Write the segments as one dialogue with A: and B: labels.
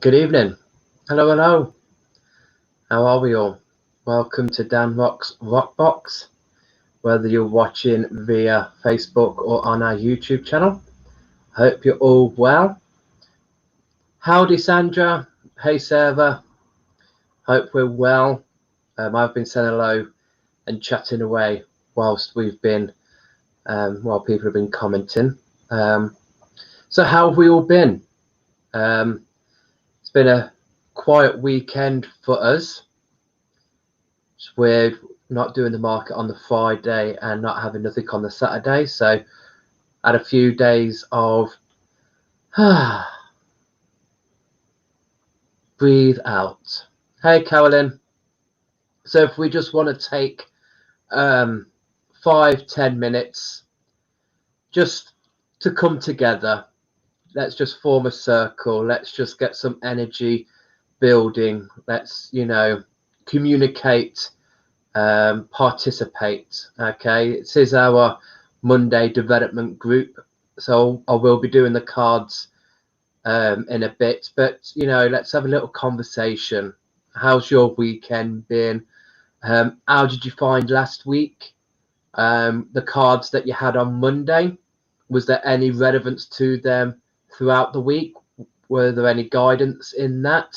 A: Good evening. Hello, hello. How are we all? Welcome to ROX BOX. Whether you're watching via Facebook or on our YouTube channel, hope you're all well. Howdy, Sandra. Hey, Server. Hope we're well. I've been saying hello and chatting away whilst we've been, while people have been commenting. So how have we all been? It's been a quiet weekend for us. We're not doing the market on the Friday and not having nothing on the Saturday, so had a few days of breathe out. Hey, Carolyn. So if we just want to take 5-10 minutes just to come together, let's just form a circle. Let's just get some energy building. Let's, communicate, participate. Okay, this is our Monday development group, so I will be doing the cards in a bit, but let's have a little conversation. How's your weekend been? How did you find last week? The cards that you had on Monday, was there any relevance to them throughout the week? Were there any guidance in that,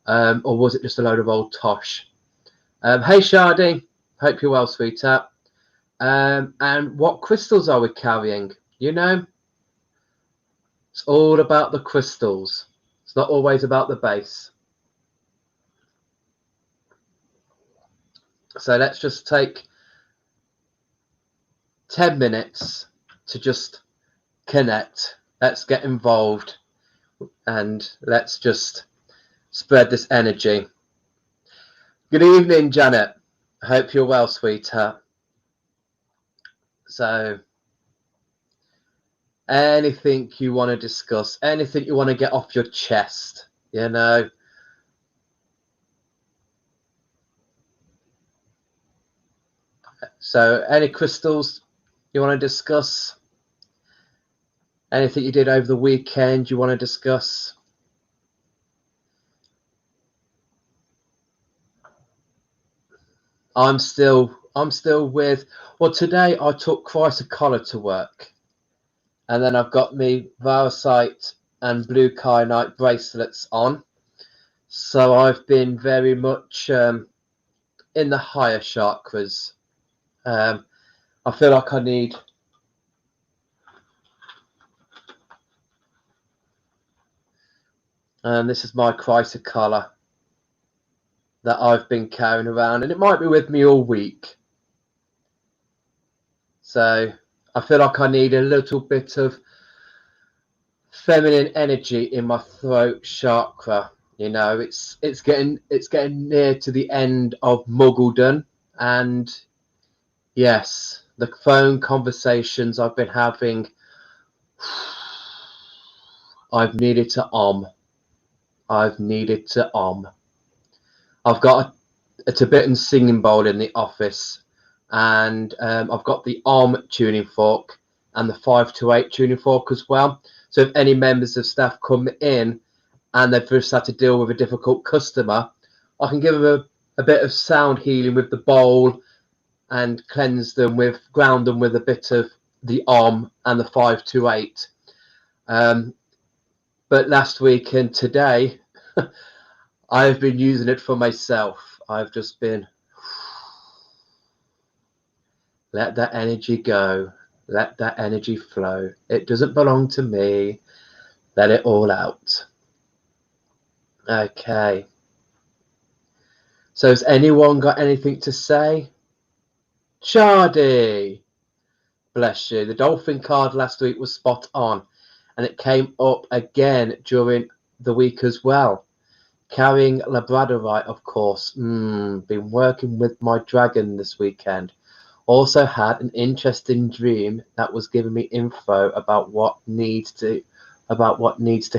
A: or was it just a load of old tosh? Hey, Shardy, hope you're well, sweetheart. And what crystals are we carrying? It's all about the crystals. It's not always about the base. So let's just take 10 minutes to just connect. Let's get involved and let's just spread this energy. Good evening, Janet. I hope you're well, sweetheart. So anything you want to discuss, anything you want to get off your chest, So any crystals you want to discuss? Anything you did over the weekend you want to discuss? I'm still with, well, today I took chrysocolla to work, and then I've got me Varosite and blue kyanite bracelets on, so I've been very much in the higher chakras. I feel like I need this is my chrysocolla that I've been carrying around, and it might be with me all week. So I feel like I need a little bit of feminine energy in my throat chakra. It's getting near to the end of Muggledon, and yes, the phone conversations I've been having, I've needed to I've got a Tibetan singing bowl in the office, and I've got the tuning fork and the 5-8 tuning fork as well. So if any members of staff come in and they've just had to deal with a difficult customer, I can give them a bit of sound healing with the bowl and ground them with a bit of the and the 5-8. But last week and today, I've been using it for myself. I've just been, let that energy go. Let that energy flow. It doesn't belong to me. Let it all out. Okay. So has anyone got anything to say? Chardy, bless you. The dolphin card last week was spot on, and it came up again during the week as well. Carrying labradorite, of course. Been working with my dragon this weekend. Also had an interesting dream that was giving me info about what needs to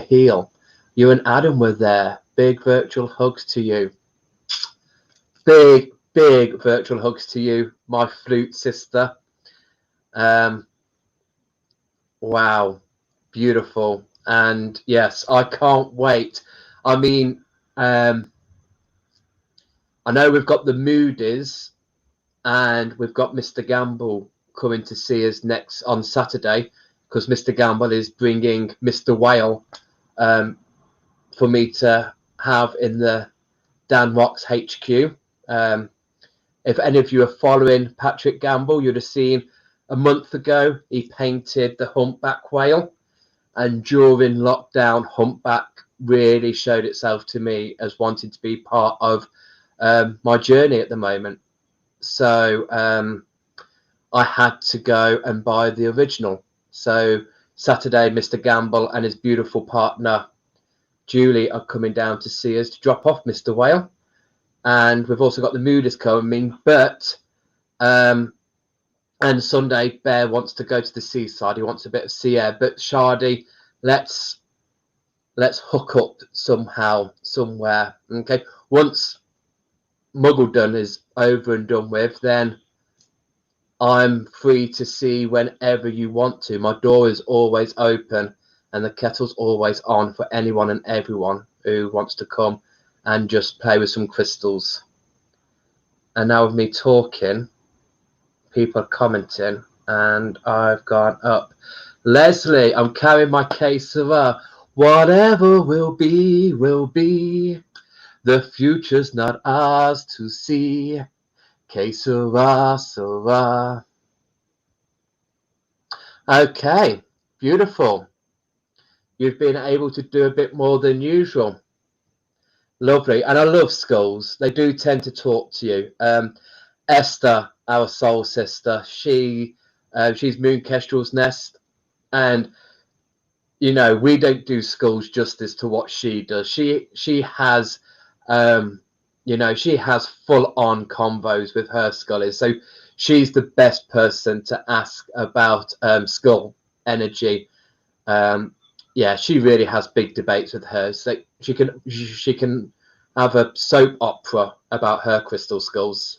A: heal. You and Adam were there. Big virtual hugs to you. Big virtual hugs to you, my flute sister. Wow, beautiful. And yes, I can't wait. I mean, I know we've got the Moody's and we've got Mr. Gamble coming to see us next on Saturday, because Mr. Gamble is bringing Mr. Whale for me to have in the Dan ROX HQ. If any of you are following Patrick Gamble, you'd have seen a month ago he painted the humpback whale, and during lockdown, humpback really showed itself to me as wanting to be part of my journey at the moment. So I had to go and buy the original. So Saturday, Mr. Gamble and his beautiful partner Julie are coming down to see us to drop off Mr. Whale. And we've also got the Moody's coming, but and Sunday Bear wants to go to the seaside. He wants a bit of sea air. But Shardy, let's hook up somehow, somewhere. Okay. Once Muggledon is over and done with, then I'm free to see whenever you want to. My door is always open and the kettle's always on for anyone and everyone who wants to come and just play with some crystals. And now with me talking, people are commenting, and I've gone up. Leslie, I'm carrying my case of whatever will be, will be. The future's not ours to see. Que sera, sera. Okay, beautiful. You've been able to do a bit more than usual. Lovely. And I love skulls. They do tend to talk to you. Esther, our soul sister, she's Moon Kestrel's Nest. And, you know, we don't do skulls justice to what she does. She has, you know, she has full-on combos with her skullies. So she's the best person to ask about skull energy. Yeah, she really has big debates with hers. So she can have a soap opera about her crystal skulls.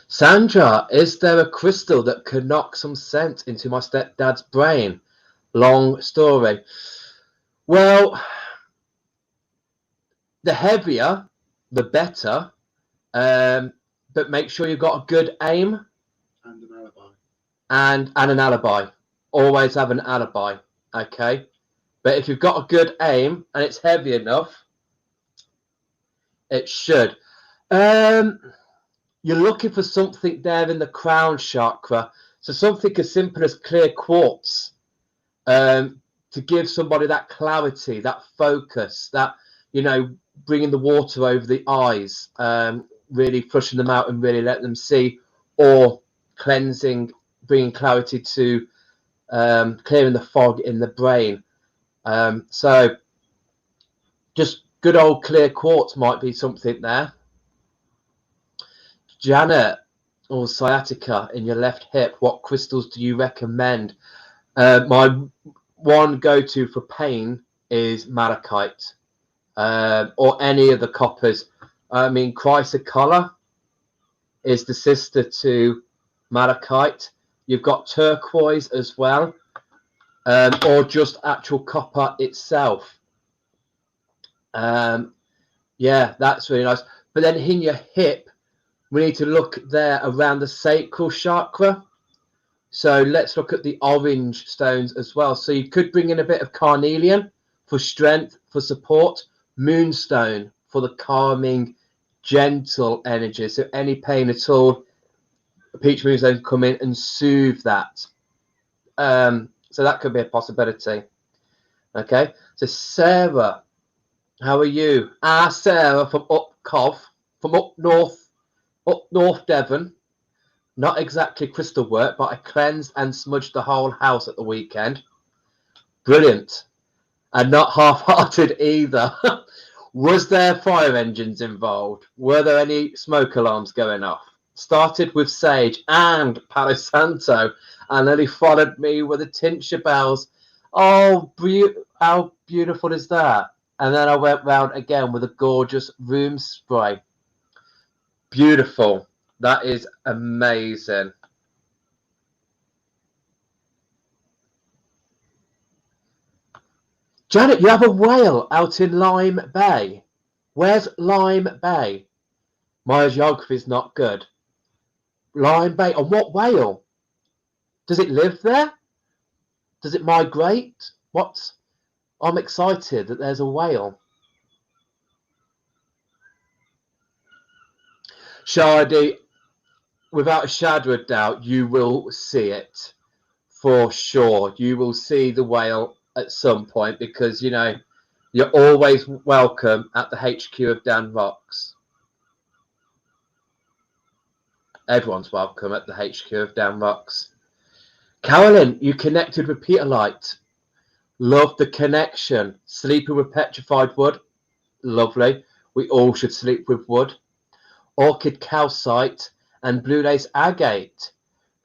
A: Sandra, is there a crystal that could knock some sense into my stepdad's brain? Long story. Well, the heavier, the better. But make sure you've got a good aim.
B: And an alibi.
A: And an alibi. Always have an alibi, okay? But if you've got a good aim and it's heavy enough, it should. You're looking for something there in the crown chakra. So something as simple as clear quartz, to give somebody that clarity, that focus, that, you know, bringing the water over the eyes, really flushing them out and really let them see, or cleansing, bringing clarity to clearing the fog in the brain. So just good old clear quartz might be something there. Janet, or sciatica in your left hip, what crystals do you recommend? My one go-to for pain is malachite, or any of the coppers. I mean, chrysocolla is the sister to malachite. You've got turquoise as well, or just actual copper itself. Yeah, that's really nice. But then in your hip, we need to look there around the sacral chakra. So let's look at the orange stones as well. So you could bring in a bit of carnelian for strength, for support, moonstone for the calming, gentle energy. So any pain at all, peach moonstone come in and soothe that. So that could be a possibility. Okay, so Sarah, how are you? Sarah from up north Devon. Not exactly crystal work, but I cleansed and smudged the whole house at the weekend. Brilliant. And not half-hearted either. Was there fire engines involved? Were there any smoke alarms going off? Started with sage and Palo Santo, and then he followed me with the tincture bells. Oh, how beautiful is that? And then I went round again with a gorgeous room spray. Beautiful. That is amazing. Janet, you have a whale out in Lime Bay. Where's Lime Bay? My geography is not good. Lime Bay. And what whale? Does it live there? Does it migrate? What? I'm excited that there's a whale. Shardy, without a shadow of doubt, you will see it for sure. You will see the whale at some point because, you know, you're always welcome at the HQ of Dan ROX. Everyone's welcome at the HQ of Dan ROX. Carolyn, you connected with Peter Light. Love the connection. Sleeping with petrified wood. Lovely. We all should sleep with wood. Orchid calcite and blue lace agate.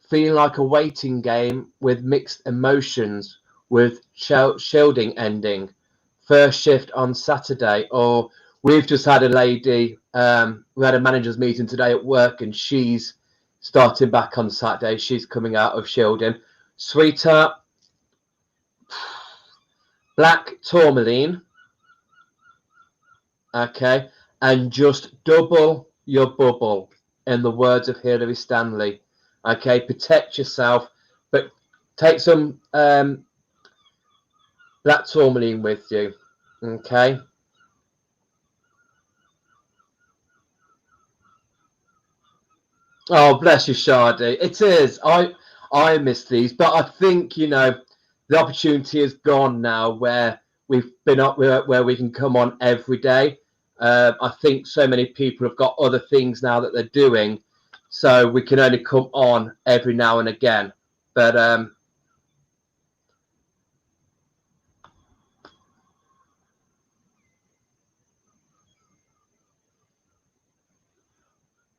A: Feeling like a waiting game with mixed emotions with shielding ending. First shift on Saturday. Or we've just had a lady, we had a manager's meeting today at work and she's starting back on Saturday. She's coming out of shielding. Sweetheart, black tourmaline. Okay. And just double your bubble, in the words of Hilary Stanley. Okay, protect yourself, but take some black tourmaline with you. Okay. Oh, bless you, Shardy. It is. I miss these, but I think, you know, the opportunity is gone now where we've been up where we can come on every day. I think so many people have got other things now that they're doing, so we can only come on every now and again. But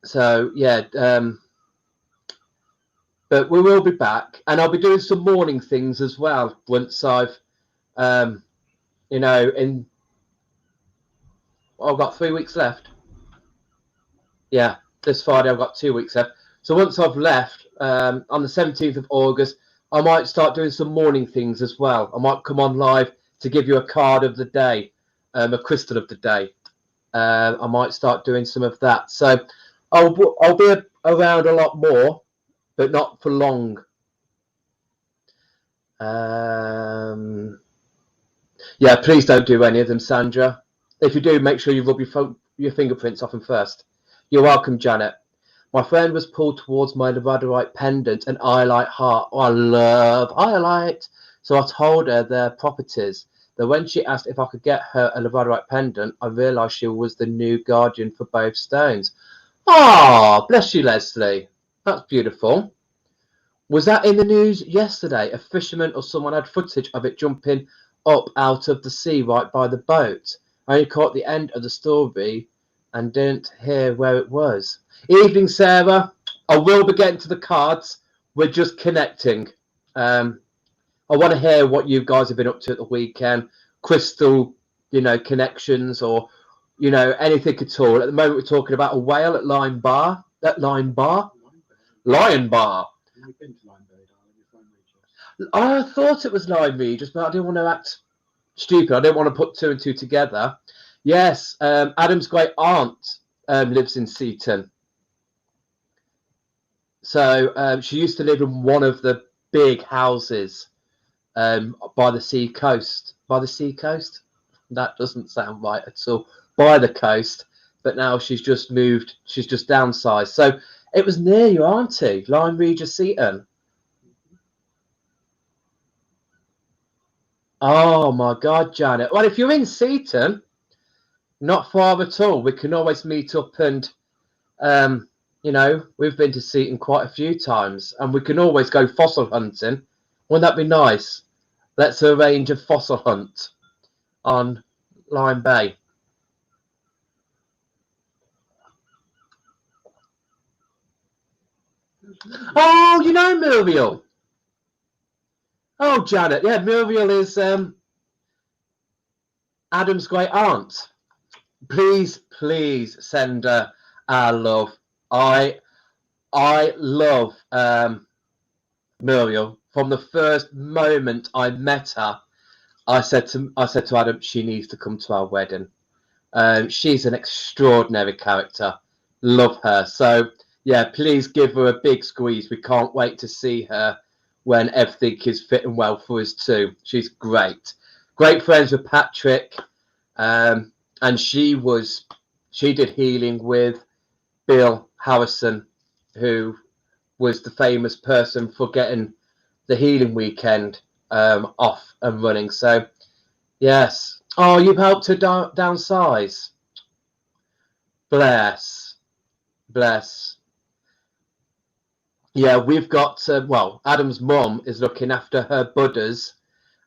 A: so yeah, but we will be back, and I'll be doing some morning things as well once I've, you know, I've got 3 weeks left. Yeah, this Friday I've got 2 weeks left. So once I've left, on the 17th of August, I might start doing some morning things as well. I might come on live to give you a card of the day, a crystal of the day. I might start doing some of that. So I'll be around a lot more, but not for long. Yeah, please don't do any of them, Sandra. If you do, make sure you rub your fingerprints off them first. You're welcome, Janet. My friend was pulled towards my labradorite pendant and highlight heart. Oh, I love highlight. So I told her their properties. That when she asked if I could get her a labradorite pendant, I realised she was the new guardian for both stones. Ah, oh, bless you, Leslie. That's beautiful. Was that in the news yesterday? A fisherman or someone had footage of it jumping up out of the sea right by the boat. I only caught the end of the story and didn't hear where it was. Evening, Sarah. I will be getting to the cards. We're just connecting. I want to hear what you guys have been up to at the weekend. Crystal, you know, connections or, you know, anything at all. At the moment, we're talking about a whale at Lion Bar. Lion Bar. I thought it was Lyme Regis, but I didn't want to act stupid. I didn't want to put two and two together. Yes, Adam's great aunt lives in Seaton. So she used to live in one of the big houses by the sea coast. By the sea coast? That doesn't sound right at all. By the coast. But now she's just moved. She's just downsized. So it was near you, auntie. Lyme Regis Seaton. Oh my God, Janet. Well, if you're in Seaton, not far at all. We can always meet up and, you know, we've been to Seaton quite a few times and we can always go fossil hunting. Wouldn't that be nice? Let's arrange a fossil hunt on Lyme Bay. Oh, you know Muriel. Oh, Janet. Yeah, Muriel is Adam's great aunt. Please send her our love. I love Muriel. From the first moment I met her, I said to Adam, she needs to come to our wedding. She's an extraordinary character. Love her. So yeah, please give her a big squeeze. We can't wait to see her when everything is fitting well for us too. She's great. Great friends with Patrick. And she did healing with Bill Harrison, who was the famous person for getting the healing weekend off and running. So yes. Oh, you've helped her downsize. Bless. Bless. Yeah, we've got, well, Adam's mum is looking after her Buddhas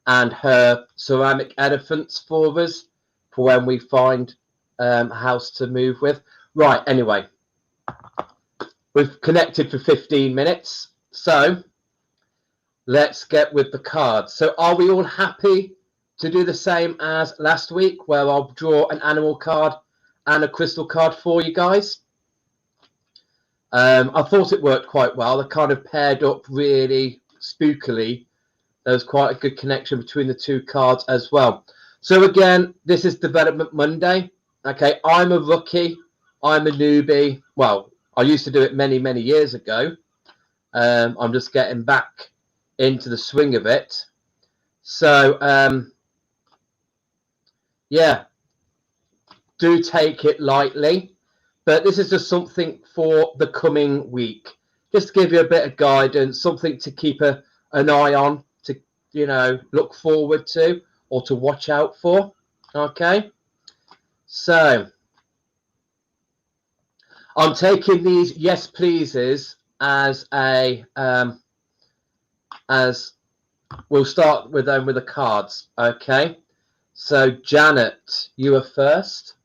A: and her ceramic elephants for us for when we find a house to move with. Right, anyway, we've connected for 15 minutes. So let's get with the cards. So are we all happy to do the same as last week, where I'll draw an animal card and a crystal card for you guys? I thought it worked quite well. They kind of paired up really spookily. There was quite a good connection between the two cards as well. So again, this is Development Monday. Okay, I'm a rookie. I'm a newbie. Well, I used to do it many, many years ago. I'm just getting back into the swing of it. So, yeah, do take it lightly. But this is just something for the coming week. Just to give you a bit of guidance, something to keep an eye on, to, you know, look forward to or to watch out for. Okay. So I'm taking these yes pleases as a as we'll start with them with the cards. Okay. So Janet, you are first.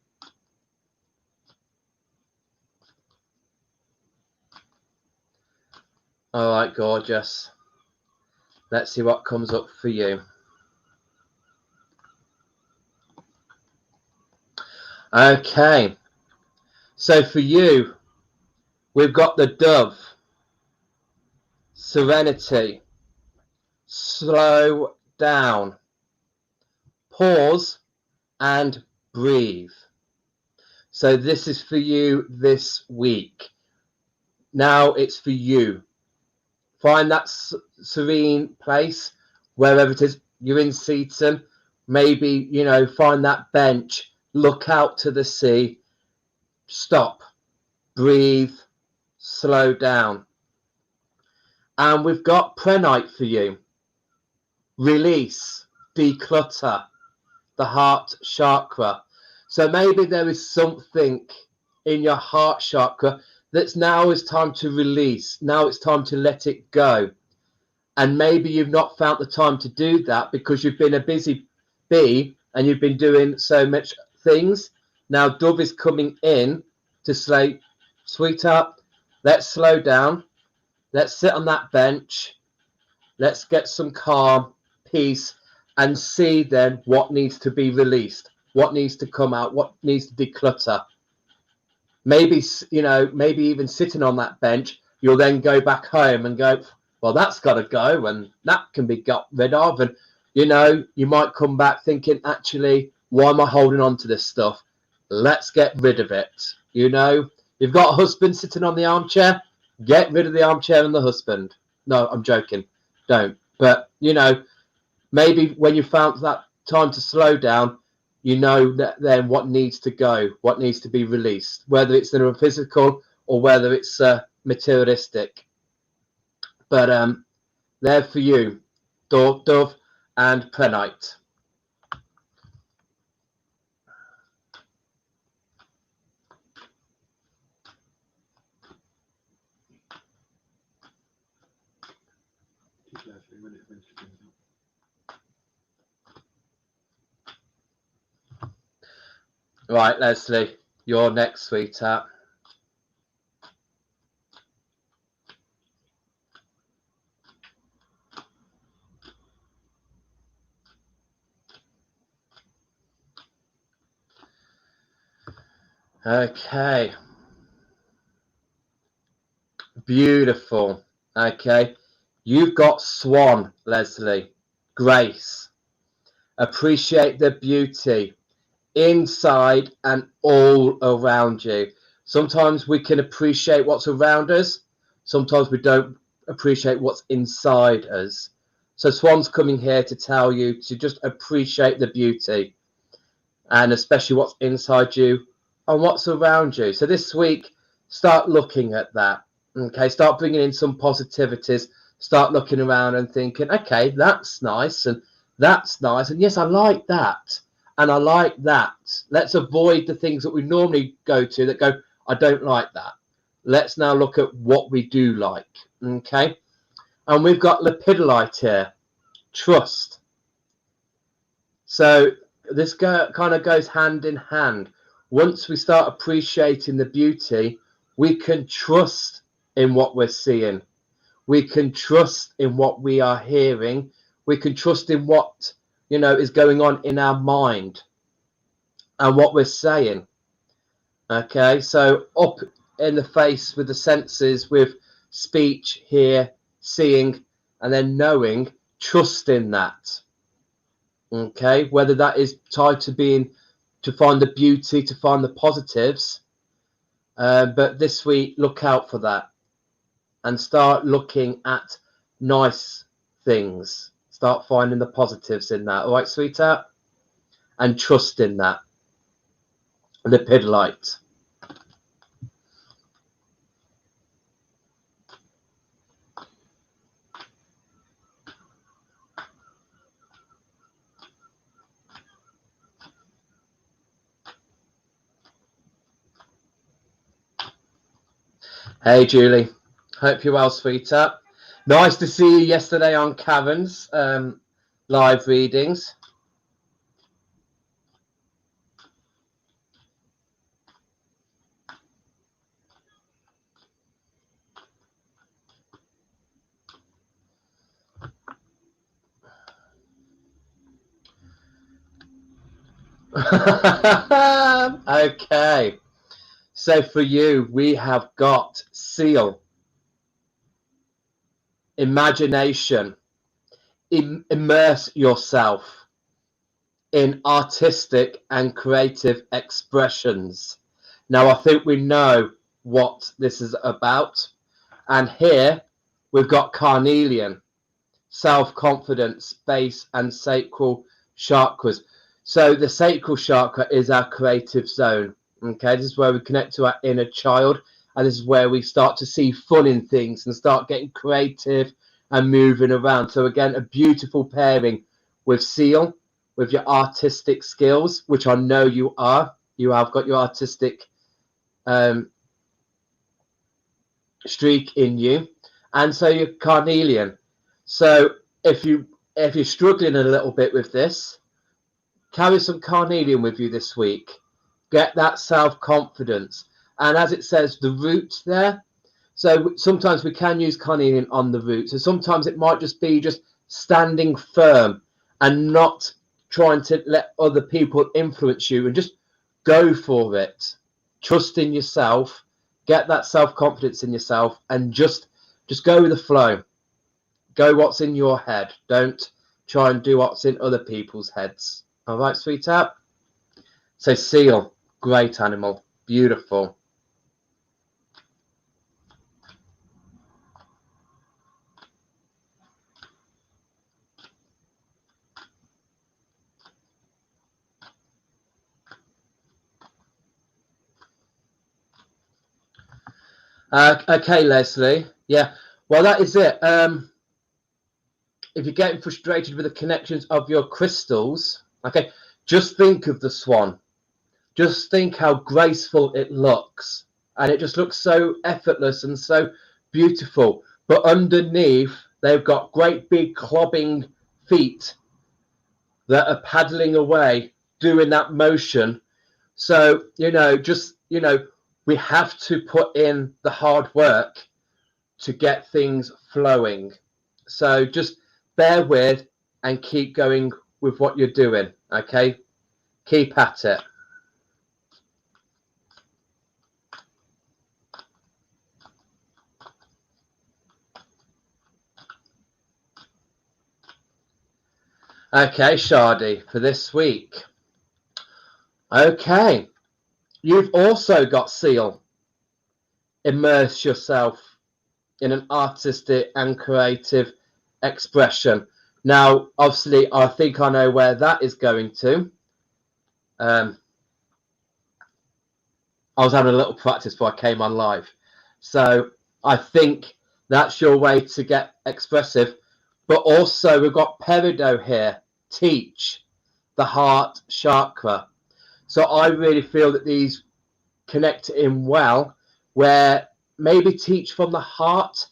A: All right, gorgeous. Let's see what comes up for you. Okay. So for you, we've got the Dove, Serenity, Slow Down, Pause, and Breathe. So this is for you this week. Now it's for you. Find that serene place, wherever it is. You're in Seaton. Maybe, you know, find that bench. Look out to the sea. Stop. Breathe. Slow down. And we've got Prenite for you. Release. Declutter. The heart chakra. So maybe there is something in your heart chakra that's now is time to release. Now it's time to let it go. And maybe you've not found the time to do that because you've been a busy bee and you've been doing so much things. Now Dove is coming in to say, sweetheart, let's slow down. Let's sit on that bench. Let's get some calm, peace, and see then what needs to be released, what needs to come out, what needs to declutter. Maybe, you know, maybe even sitting on that bench, you'll then go back home and go, well, that's got to go and that can be got rid of. And, you know, you might come back thinking, actually, why am I holding on to this stuff? Let's get rid of it. You know, you've got a husband sitting on the armchair, get rid of the armchair and the husband. No, I'm joking. Don't. But, you know, maybe when you found that time to slow down, you know that then what needs to go, what needs to be released, whether it's in a physical or whether it's materialistic. But there for you, Dove and Prenite. Right, Leslie, you're next, sweetheart. Okay. Beautiful. Okay. You've got Swan, Leslie. Grace. Appreciate the beauty inside and all around you. Sometimes we can appreciate what's around us. Sometimes we don't appreciate what's inside us. So Swan's coming here to tell you to just appreciate the beauty, and especially what's inside you and what's around you. So this week, start looking at that. Okay, start bringing in some positivities. Start looking around and thinking, okay, that's nice, and that's nice, and yes, I like that, and I like that. Let's avoid the things that we normally go to that go, I don't like that. Let's now look at what we do like. Okay, and we've got lepidolite here, trust. So this kind of goes hand in hand. Once we start appreciating the beauty, we can trust in what we're seeing. We can trust in what we are hearing. We can trust in what, is going on in our mind and what we're saying. Okay, so up in the face with the senses, with speech, hear, seeing, and then knowing, trust in that. Okay, whether that is tied to find the beauty, to find the positives, but this week look out for that and start looking at nice things. Start finding the positives in that. All right, sweetheart, and trust in that. Lepidolite. Hey, Julie. Hope you're well, sweetheart. Nice to see you yesterday on Karen's live readings. Okay. So for you, we have got seal, imagination, immerse yourself in artistic and creative expressions. Now, I think we know what this is about. And here we've got carnelian, self-confidence, base and sacral chakras. So the sacral chakra is our creative zone. Okay, this is where we connect to our inner child, and this is where we start to see fun in things and start getting creative and moving around. So again, a beautiful pairing with seal, with your artistic skills, which I know you are. You have got your artistic streak in you, and so you're carnelian. So if you're struggling a little bit with this, carry some carnelian with you this week. Get that self-confidence. And as it says, the root there. So sometimes we can use carnelian on the root. So sometimes it might just be just standing firm and not trying to let other people influence you, and just go for it. Trust in yourself. Get that self-confidence in yourself, and just go with the flow. Go what's in your head. Don't try and do what's in other people's heads. All right, sweetheart? So seal, great animal, beautiful. Okay, Leslie. Yeah, well, that is it. If you're getting frustrated with the connections of your crystals, okay, just think of the swan. Just think how graceful it looks. And it just looks so effortless and so beautiful. But underneath, they've got great big clobbing feet that are paddling away, doing that motion. So, we have to put in the hard work to get things flowing. So just bear with and keep going with what you're doing. Okay, keep at it. Okay, Shardy, for this week. Okay, you've also got Seal. Immerse yourself in an artistic and creative expression. Now, obviously, I think I know where that is going to. I was having a little practice before I came on live. So I think that's your way to get expressive. But also, we've got Peridot here, teach, the heart chakra. So I really feel that these connect in well, where maybe teach from the heart,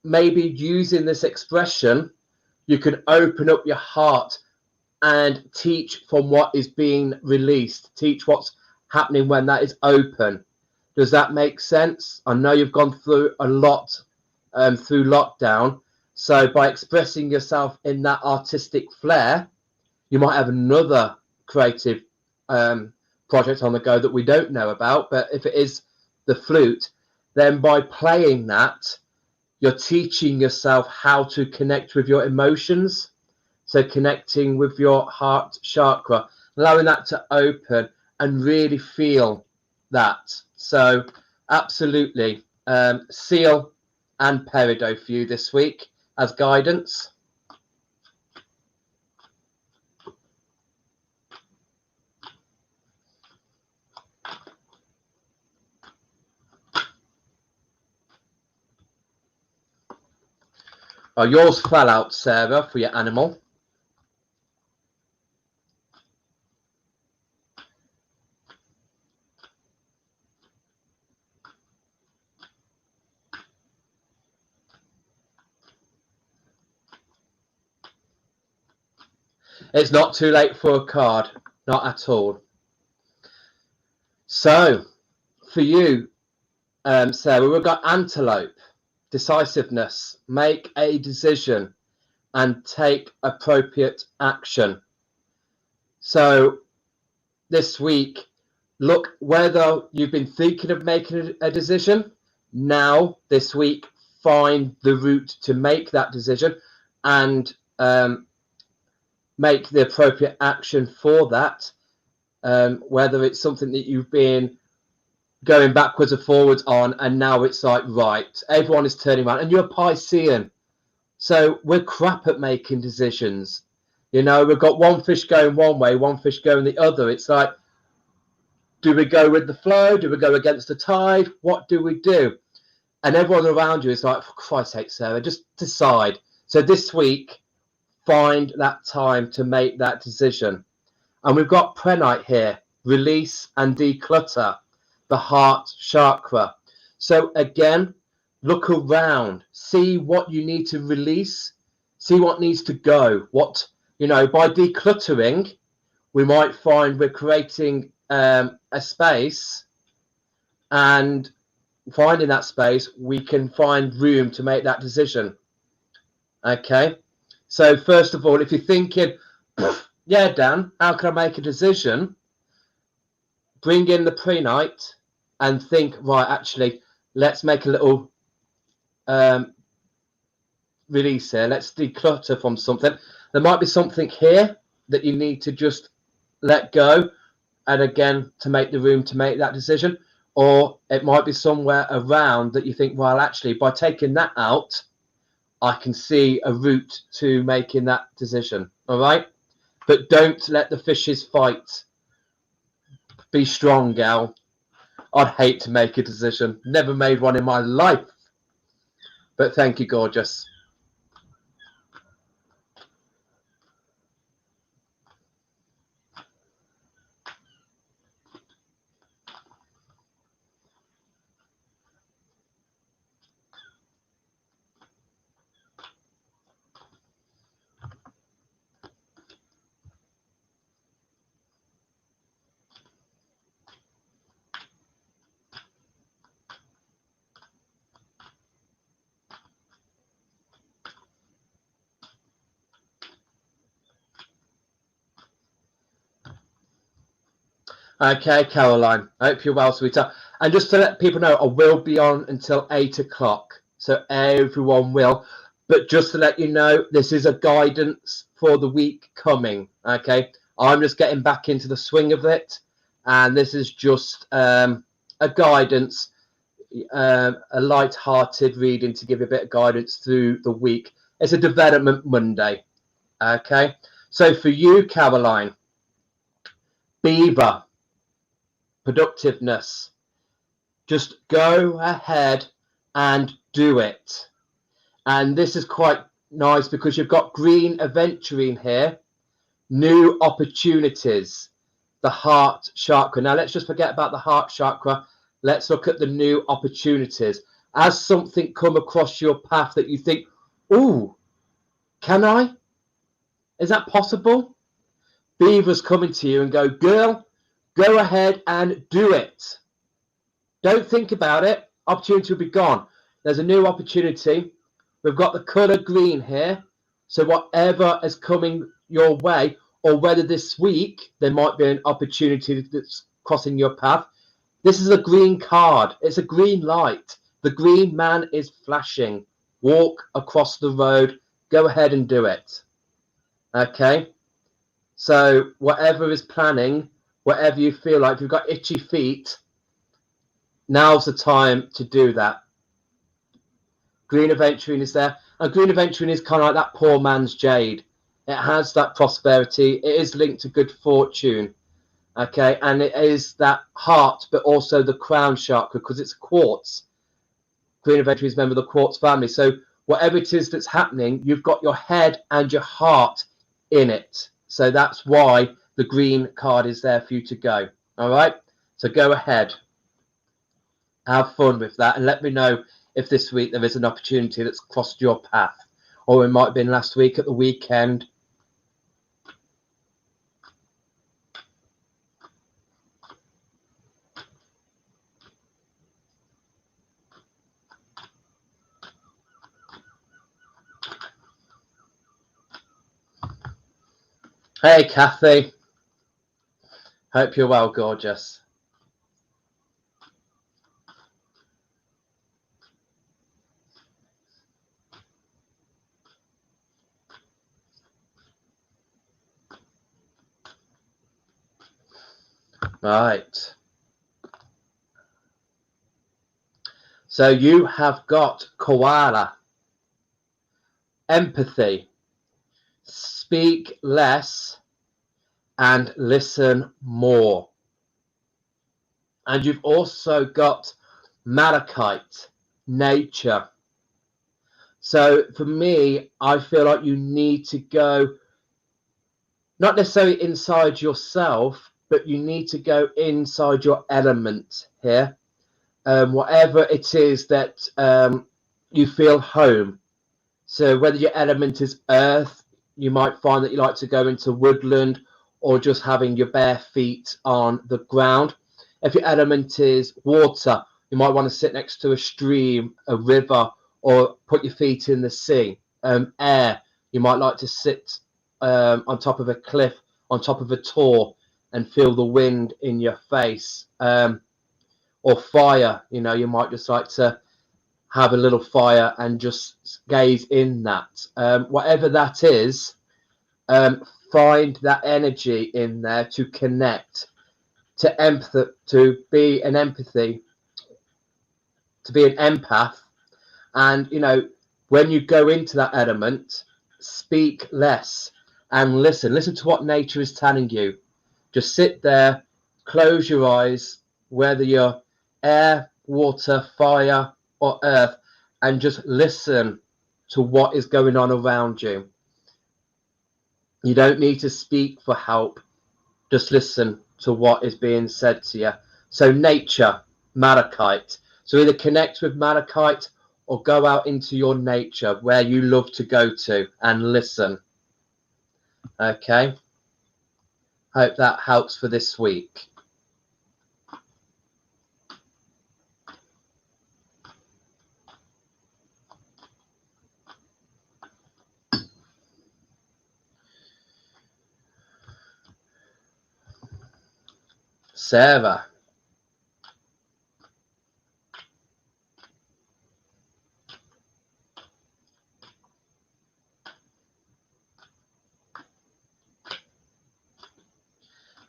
A: maybe using this expression, you can open up your heart and teach from what is being released, teach what's happening when that is open. Does that make sense? I know you've gone through a lot through lockdown. So by expressing yourself in that artistic flair, you might have another creative project on the go that we don't know about. But if it is the flute, then by playing that, you're teaching yourself how to connect with your emotions. So connecting with your heart chakra, allowing that to open and really feel that. So absolutely, Seal and Peridot for you this week as guidance. Oh, yours fell out, Sarah, for your animal. It's not too late for a card, not at all. So, for you, Sarah, we've got antelope, decisiveness, make a decision and take appropriate action. So this week, look whether you've been thinking of making a decision. Now, this week, find the route to make that decision and make the appropriate action for that. Whether it's something that you've been going backwards or forwards on, and now it's like, right, everyone is turning around, and you're a Piscean. So we're crap at making decisions. You know, we've got one fish going one way, one fish going the other. It's like, do we go with the flow? Do we go against the tide? What do we do? And everyone around you is like, for Christ's sake, Sarah, just decide. So this week, find that time to make that decision. And we've got Prenite here, release and declutter, the heart chakra. So again, look around, see what you need to release, see what needs to go. What, you know, by decluttering, we might find we're creating a space, and finding that space, we can find room to make that decision. Okay. So first of all, if you're thinking, yeah, Dan, how can I make a decision? Bring in the pre-night and think, right, actually, let's make a little release here. Let's declutter from something. There might be something here that you need to just let go, and again, to make the room to make that decision. Or it might be somewhere around that you think, well, actually, by taking that out, I can see a route to making that decision. All right? But don't let the fishes fight. Be strong, gal. I'd hate to make a decision. Never made one in my life. But thank you, gorgeous. Okay, Caroline. I hope you're well, sweetheart. And just to let people know, I will be on until 8 o'clock. So everyone will. But just to let you know, this is a guidance for the week coming. Okay, I'm just getting back into the swing of it, and this is just a guidance, a light-hearted reading to give you a bit of guidance through the week. It's a development Monday. Okay, so for you, Caroline, Beaver, productiveness. Just go ahead and do it. And this is quite nice because you've got green aventurine here, new opportunities, the heart chakra. Now let's just forget about the heart chakra. Let's look at the new opportunities. As something come across your path that you think, oh, can I? Is that possible? Beaver's coming to you and go, girl, go ahead and do it. Don't think about it. Opportunity will be gone. There's a new opportunity. We've got the colour green here. So whatever is coming your way, or whether this week there might be an opportunity that's crossing your path. This is a green card. It's a green light. The green man is flashing. Walk across the road. Go ahead and do it. Okay? So whatever is planning, whatever you feel like, if you've got itchy feet, now's the time to do that. Green aventurine is there. And green aventurine is kind of like that poor man's jade. It has that prosperity. It is linked to good fortune. Okay, and it is that heart, but also the crown chakra because it's quartz. Green aventurine is a member of the quartz family. So whatever it is that's happening, you've got your head and your heart in it. So that's why the green card is there for you to go. All right, so go ahead. Have fun with that and let me know if this week there is an opportunity that's crossed your path, or it might have been last week at the weekend. Hey Kathy, hope you're well, gorgeous. Right. So you have got koala, empathy, speak less and listen more. And you've also got malachite, nature. So for me, I feel like you need to go, not necessarily inside yourself, but you need to go inside your element here. Whatever it is that you feel home. So whether your element is earth, you might find that you like to go into woodland or just having your bare feet on the ground. If your element is water, you might want to sit next to a stream, a river, or put your feet in the sea. Air, you might like to sit on top of a cliff, on top of a tor, and feel the wind in your face. Or fire, you know, you might just like to have a little fire and just gaze in that. Whatever that is, find that energy in there to connect, to empathy, to be an empathy, to be an empath. And, you know, when you go into that element, speak less and listen. Listen to what nature is telling you. Just sit there, close your eyes, whether you're air, water, fire, or earth, and just listen to what is going on around you. You don't need to speak for help. Just listen to what is being said to you. So nature, malachite. So either connect with malachite or go out into your nature where you love to go to and listen. Okay. Hope that helps for this week. Sarah.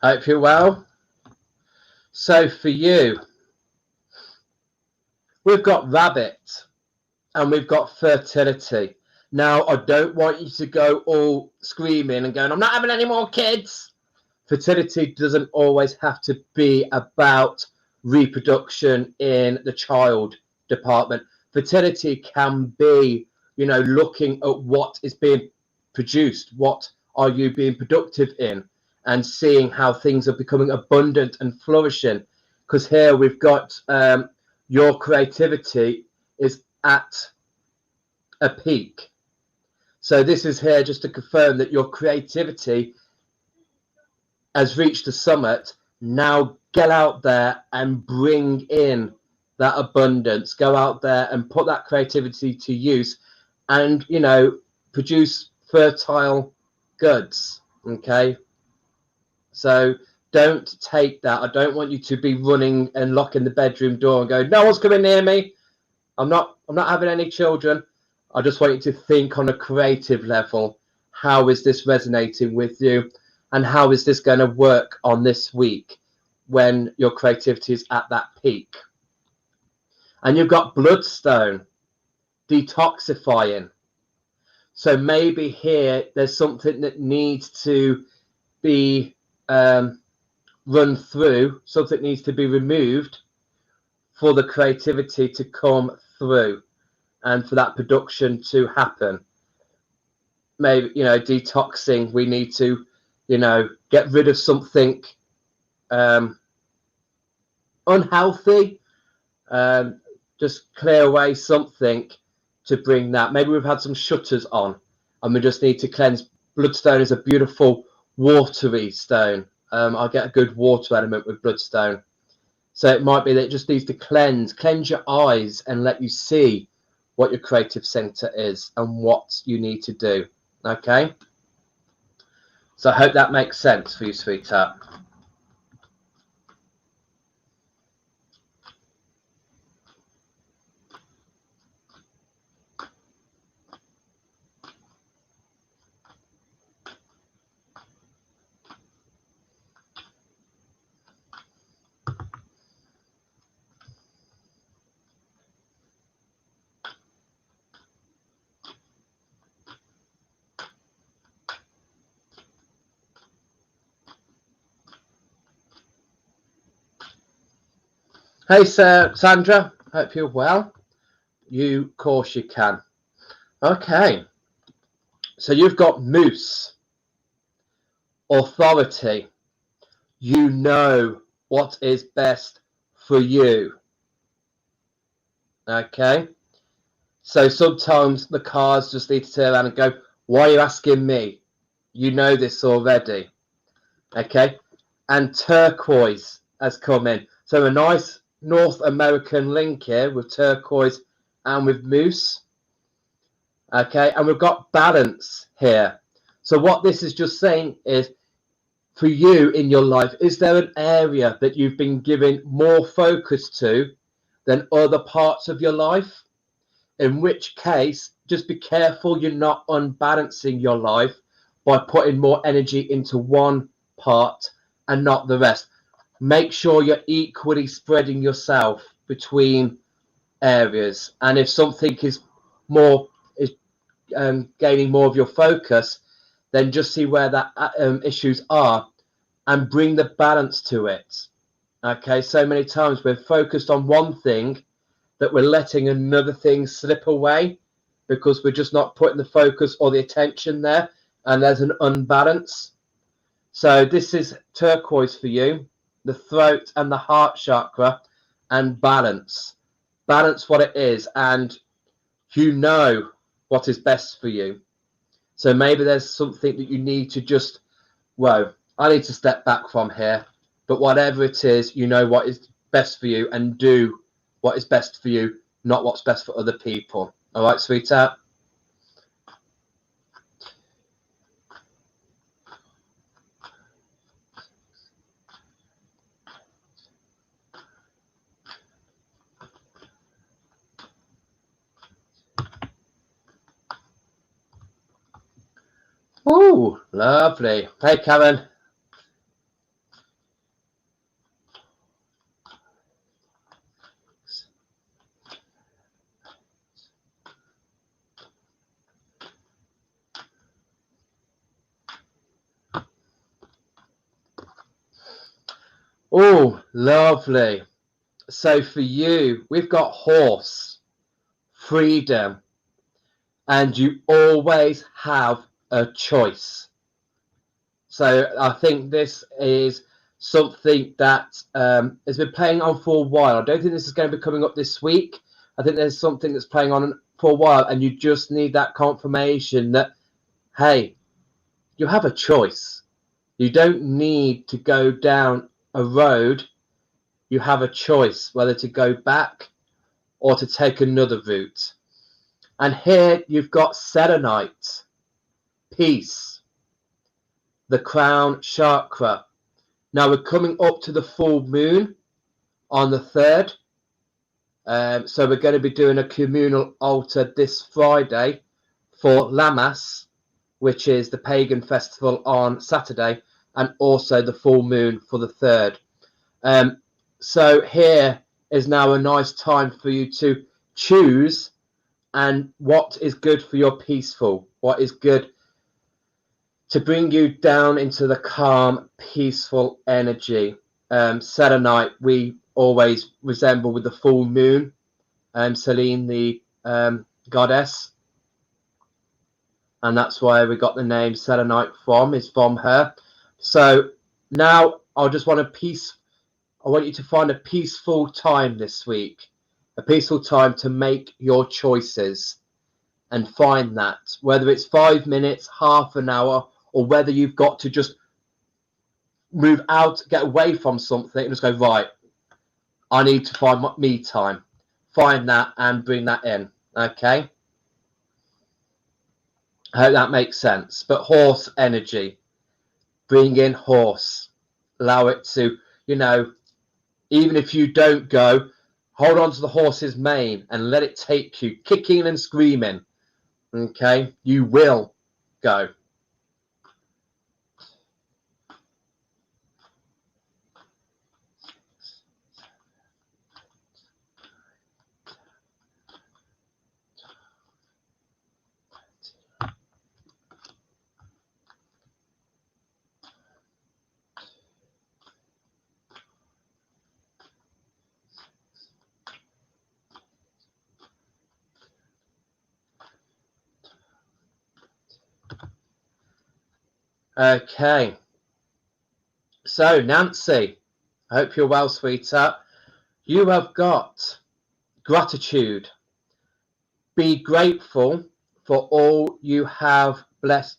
A: Hope you're well. So for you, we've got rabbit and we've got fertility. Now, I don't want you to go all screaming and going, I'm not having any more kids. Fertility doesn't always have to be about reproduction in the child department. Fertility can be, looking at what is being produced, what are you being productive in, and seeing how things are becoming abundant and flourishing. Because here we've got your creativity is at a peak. So this is here just to confirm that your creativity has reached the summit. Now get out there and bring in that abundance. Go out there and put that creativity to use and, produce fertile goods. Okay. So don't take that. I don't want you to be running and locking the bedroom door and going, no one's coming near me. I'm not having any children. I just want you to think on a creative level. How is this resonating with you? And how is this going to work on this week when your creativity is at that peak? And you've got bloodstone, detoxifying. So maybe here there's something that needs to be run through, something needs to be removed for the creativity to come through and for that production to happen. Maybe, detoxing, we need to, get rid of something unhealthy, just clear away something to bring that. Maybe we've had some shutters on and we just need to cleanse. Bloodstone is a beautiful watery stone. I get a good water element with bloodstone. So it might be that it just needs to cleanse your eyes and let you see what your creative center is and what you need to do. Okay? So I hope that makes sense for you, sweetheart. Hey, Sandra. Hope you're well. Of course you can. Okay. So you've got moose, authority. You know what is best for you. Okay. So sometimes the cards just need to turn around and go, why are you asking me? You know this already. Okay. And turquoise has come in. So a nice North American link here with turquoise and with moose. Okay. And we've got balance here. So what this is just saying is, for you in your life, is there an area that you've been giving more focus to than other parts of your life? In which case, just be careful you're not unbalancing your life by putting more energy into one part and not the rest. Make sure you're equally spreading yourself between areas. And if something is gaining more of your focus, then just see where that issues are and bring the balance to it. Okay, so many times we're focused on one thing that we're letting another thing slip away because we're just not putting the focus or the attention there, and there's an unbalance. So this is turquoise for you, the throat and the heart chakra, and balance. Balance what it is, and you know what is best for you. So maybe there's something that you need to just, I need to step back from here. But whatever it is, you know what is best for you and do what is best for you, not what's best for other people. All right, sweetheart? Oh, lovely. Hey, Karen. Oh, lovely. So for you, we've got horse, freedom, and you always have a choice. So I think this is something that has been playing on for a while. I don't think this is going to be coming up this week. I think there's something that's playing on for a while, and you just need that confirmation that, hey, you have a choice. You don't need to go down a road. You have a choice whether to go back or to take another route. And here you've got selenite, peace, the crown chakra. Now we're coming up to the full moon on the 3rd. So we're going to be doing a communal altar this Friday for Lammas, which is the pagan festival on Saturday, and also the full moon for the 3rd. So here is now a nice time for you to choose and what is good for your peaceful, what is good to bring you down into the calm, peaceful energy. Selenite, we always resemble with the full moon. Selene, the goddess, and that's why we got the name selenite is from her. So now I just want I want you to find a peaceful time this week, a peaceful time to make your choices and find that, whether it's 5 minutes, half an hour, or whether you've got to just move out, get away from something and just go, right, I need to find me time. Find that and bring that in. Okay. I hope that makes sense. But horse energy, bring in horse, allow it to, even if you don't go, hold on to the horse's mane and let it take you, kicking and screaming. Okay, you will go. Okay. So, Nancy, I hope you're well, sweetheart. You have got gratitude. Be grateful for all you have blessed,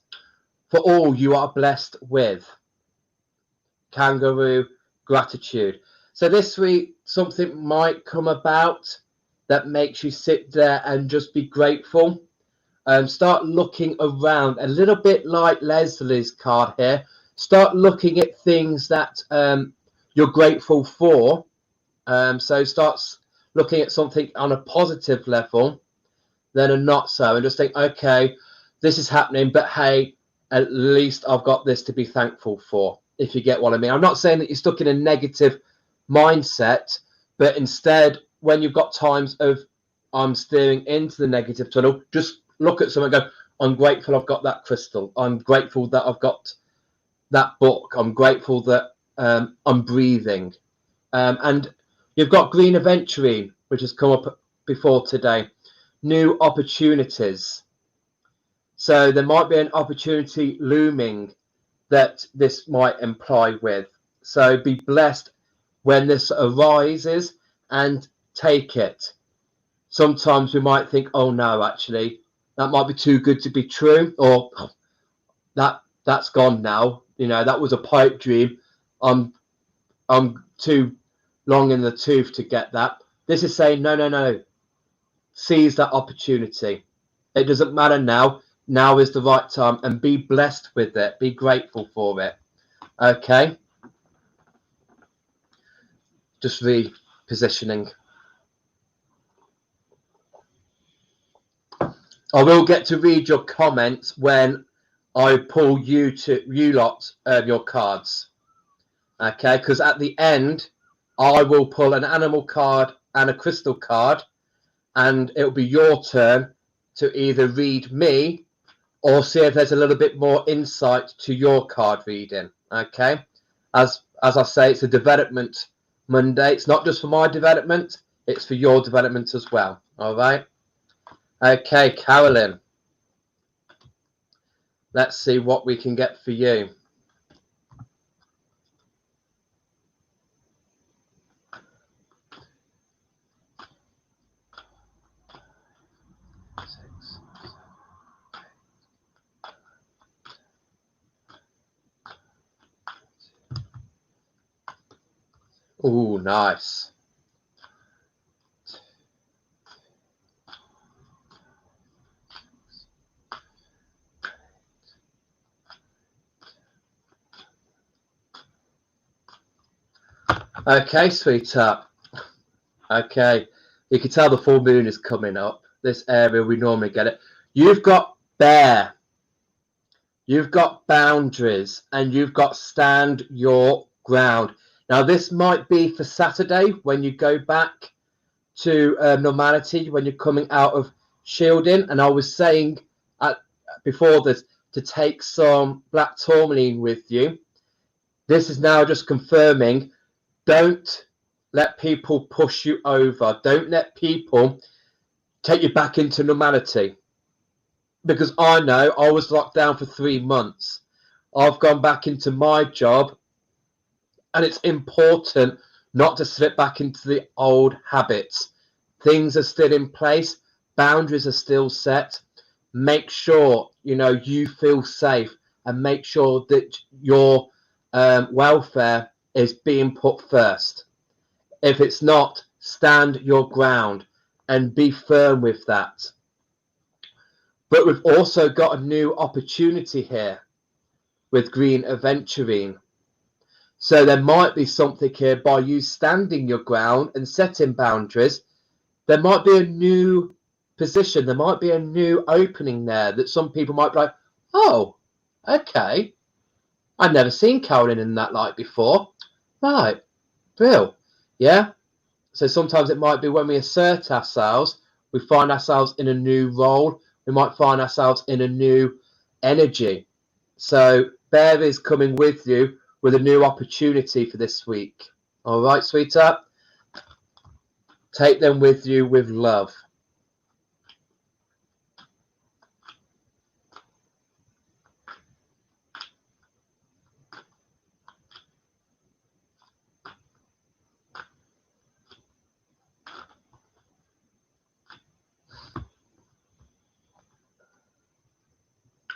A: for all you are blessed with. Kangaroo, gratitude. So this week, something might come about that makes you sit there and just be grateful. Start looking around a little bit like Leslie's card here. Start looking at things that you're grateful for. So start looking at something on a positive level, then a not so, and just think, okay, this is happening, but hey, at least I've got this to be thankful for, if you get what I mean. I'm not saying that you're stuck in a negative mindset, but instead, when you've got times of I'm steering into the negative tunnel, just look at something and go, I'm grateful I've got that crystal. I'm grateful that I've got that book. I'm grateful that I'm breathing. And you've got green aventurine, which has come up before today. New opportunities. So there might be an opportunity looming that this might imply with. So be blessed when this arises and take it. Sometimes we might think, oh no, actually, that might be too good to be true, or that's gone now. That was a pipe dream. I'm too long in the tooth to get that. This is saying, no. Seize that opportunity. It doesn't matter now. Now is the right time, and be blessed with it. Be grateful for it. Okay. Just repositioning. I will get to read your comments when I pull you lot your cards. Okay, because at the end I will pull an animal card and a crystal card, and it'll be your turn to either read me or see if there's a little bit more insight to your card reading. Okay, as as I say, it's a development Monday. It's not just for my development, it's for your development as well. All right. Okay, Carolyn. Let's see what we can get for you. Oh, nice. Okay, sweetheart. Okay. You can tell the full moon is coming up. This area, we normally get it. You've got bear. You've got boundaries, and you've got stand your ground. Now, this might be for Saturday when you go back to normality, when you're coming out of shielding. And I was saying before this to take some black tourmaline with you. This is now just confirming, don't let people push you over. Don't let people take you back into normality. Because I know I was locked down for 3 months. I've gone back into my job, and it's important not to slip back into the old habits. Things are still in place. Boundaries are still set. Make sure, you feel safe, and make sure that your welfare is being put first. If it's not, stand your ground and be firm with that. But we've also got a new opportunity here with green aventurine. So there might be something here by you standing your ground and setting boundaries. There might be a new position. There might be a new opening there that some people might be like, oh, okay. I've never seen Carolyn in that light before. Right, Bill. Yeah. So sometimes it might be when we assert ourselves, we find ourselves in a new role. We might find ourselves in a new energy. So Bear is coming with you with a new opportunity for this week. All right, sweetheart? Take them with you with love.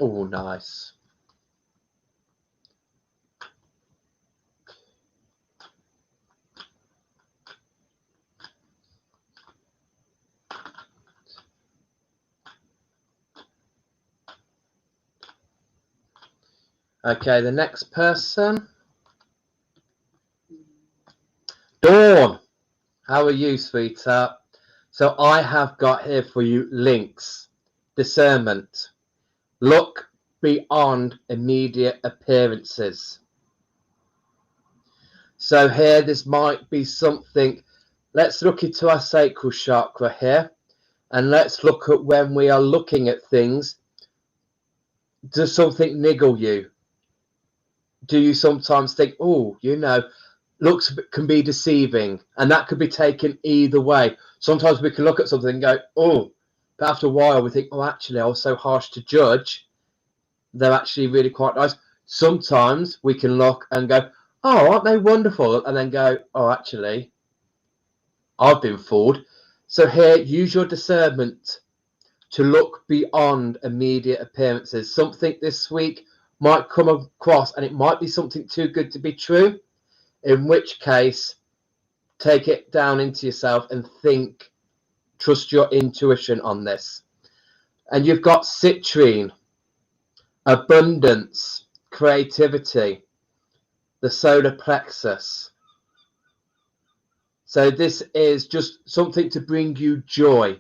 A: Oh, nice. Okay, the next person. Dawn. How are you, sweetheart? So I have got here for you links. Discernment. Look beyond immediate appearances. So here, this might be something. Let's look into our sacral chakra here, and let's look at when we are looking at things. Does something niggle you? Do you sometimes think, oh, looks can be deceiving, and that could be taken either way. Sometimes we can look at something and go, oh, but after a while we think, oh, actually, I was so harsh to judge. They're actually really quite nice. Sometimes we can look and go, oh, aren't they wonderful? And then go, oh, actually, I've been fooled. So here, use your discernment to look beyond immediate appearances. Something this week might come across, and it might be something too good to be true, in which case, take it down into yourself and think, trust your intuition on this. And you've got citrine, abundance, creativity, the solar plexus. So this is just something to bring you joy.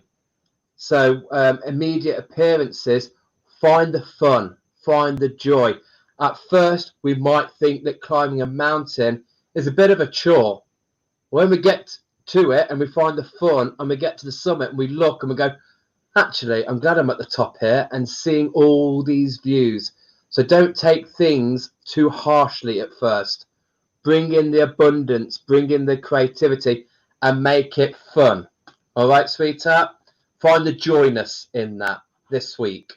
A: So immediate appearances, find the fun, find the joy. At first, we might think that climbing a mountain is a bit of a chore. When we get to it and we find the fun and we get to the summit and we look and we go, actually, I'm glad I'm at the top here and seeing all these views. So don't take things too harshly at first. bring in the abundance, bring in the creativity, and make it fun. All right, sweetheart? Find the joyness in that this week.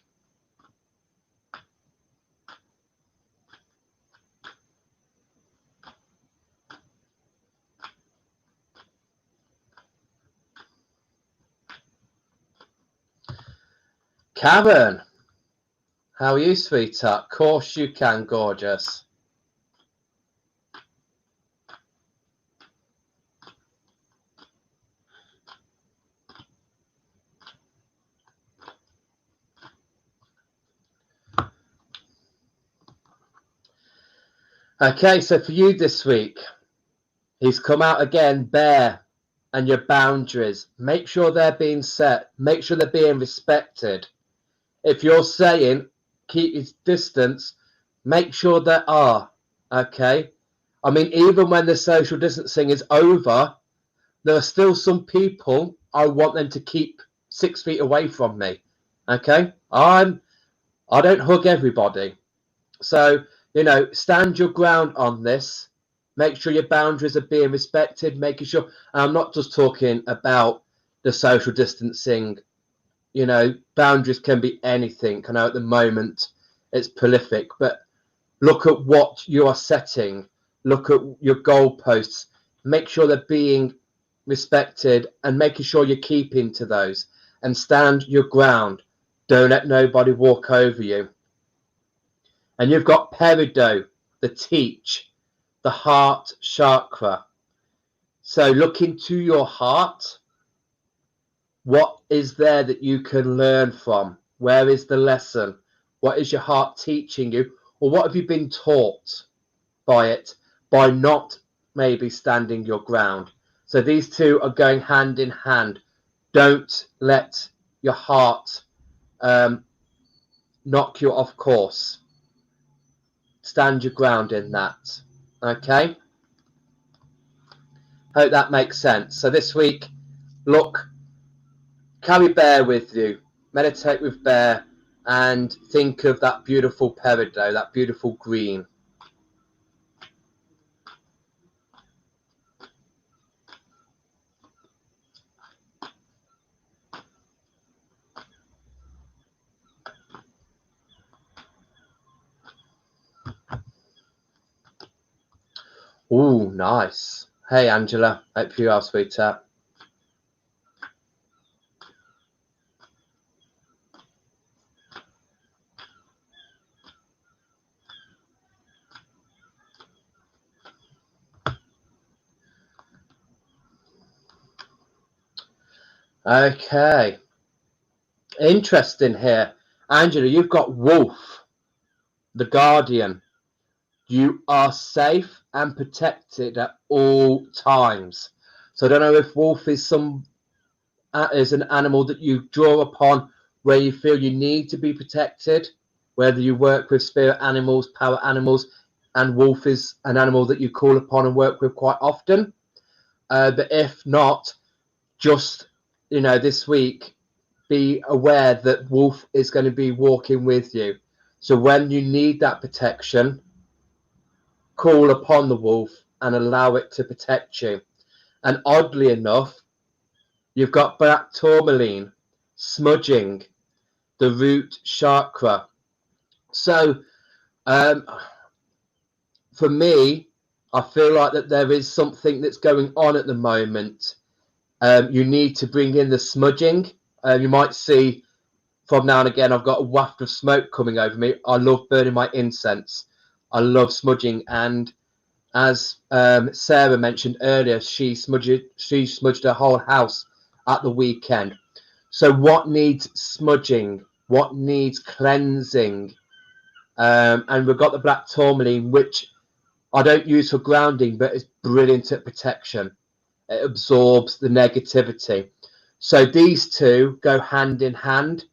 A: Karen, how are you, sweetheart? Of course you can, gorgeous. Okay, so for you this week, he's come out again, Bear, and your boundaries. Make sure they're being set. Make sure they're being respected. If you're saying keep his distance, make sure there are. Okay? I mean, even when the social distancing is over, there are still some people I want them to keep 6 feet away from me. Okay? I don't hug everybody. So, stand your ground on this. Make sure your boundaries are being respected, making sure, and I'm not just talking about the social distancing, boundaries can be anything. I know at the moment it's prolific, but look at what you are setting, look at your goalposts, make sure they're being respected and making sure you're keeping to those, and stand your ground. Don't let nobody walk over you. And you've got Peridot, the teach, the heart chakra. So look into your heart. What is there that you can learn from? Where is the lesson? What is your heart teaching you? Or what have you been taught by it by not maybe standing your ground? So these two are going hand in hand. Don't let your heart knock you off course. Stand your ground in that. Okay? Hope that makes sense. So this week, look, carry Bear with you. Meditate with Bear and think of that beautiful peridot, that beautiful green. Ooh, nice. Hey, Angela. Hope you are, sweetheart. Okay. Interesting here. Angela, you've got Wolf, the Guardian. You are safe and protected at all times. So I don't know if Wolf is is an animal that you draw upon where you feel you need to be protected, whether you work with spirit animals, power animals, and Wolf is an animal that you call upon and work with quite often. But if not, just, this week, be aware that Wolf is going to be walking with you. So when you need that protection, call upon the Wolf and allow it to protect you. And oddly enough, you've got black tourmaline, smudging, the root chakra. So for me, I feel like that there is something that's going on at the moment. You need to bring in the smudging. You might see from now and again, I've got a waft of smoke coming over me. I love burning my incense. I love smudging. And as Sarah mentioned earlier, she smudged her whole house at the weekend. So what needs smudging? What needs cleansing? And we've got the black tourmaline, which I don't use for grounding, but it's brilliant at protection. It absorbs the negativity. So these two go hand in hand.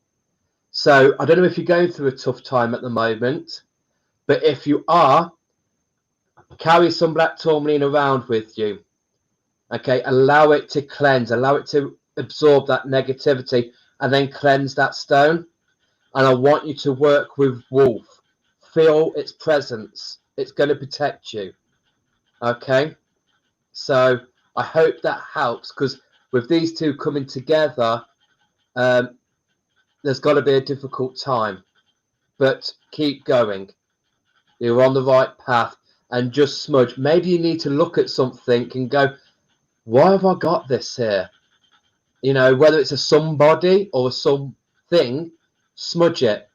A: So I don't know if you're going through a tough time at the moment, but if you are, carry some black tourmaline around with you. Okay, allow it to cleanse, allow it to absorb that negativity and then cleanse that stone. And I want you to work with Wolf. Feel its presence. It's going to protect you. Okay, so I hope that helps, because with these two coming together, there's got to be a difficult time, but keep going. You're on the right path, and just smudge. Maybe you need to look at something and go, why have I got this here? You know, whether it's a somebody or a something, smudge it,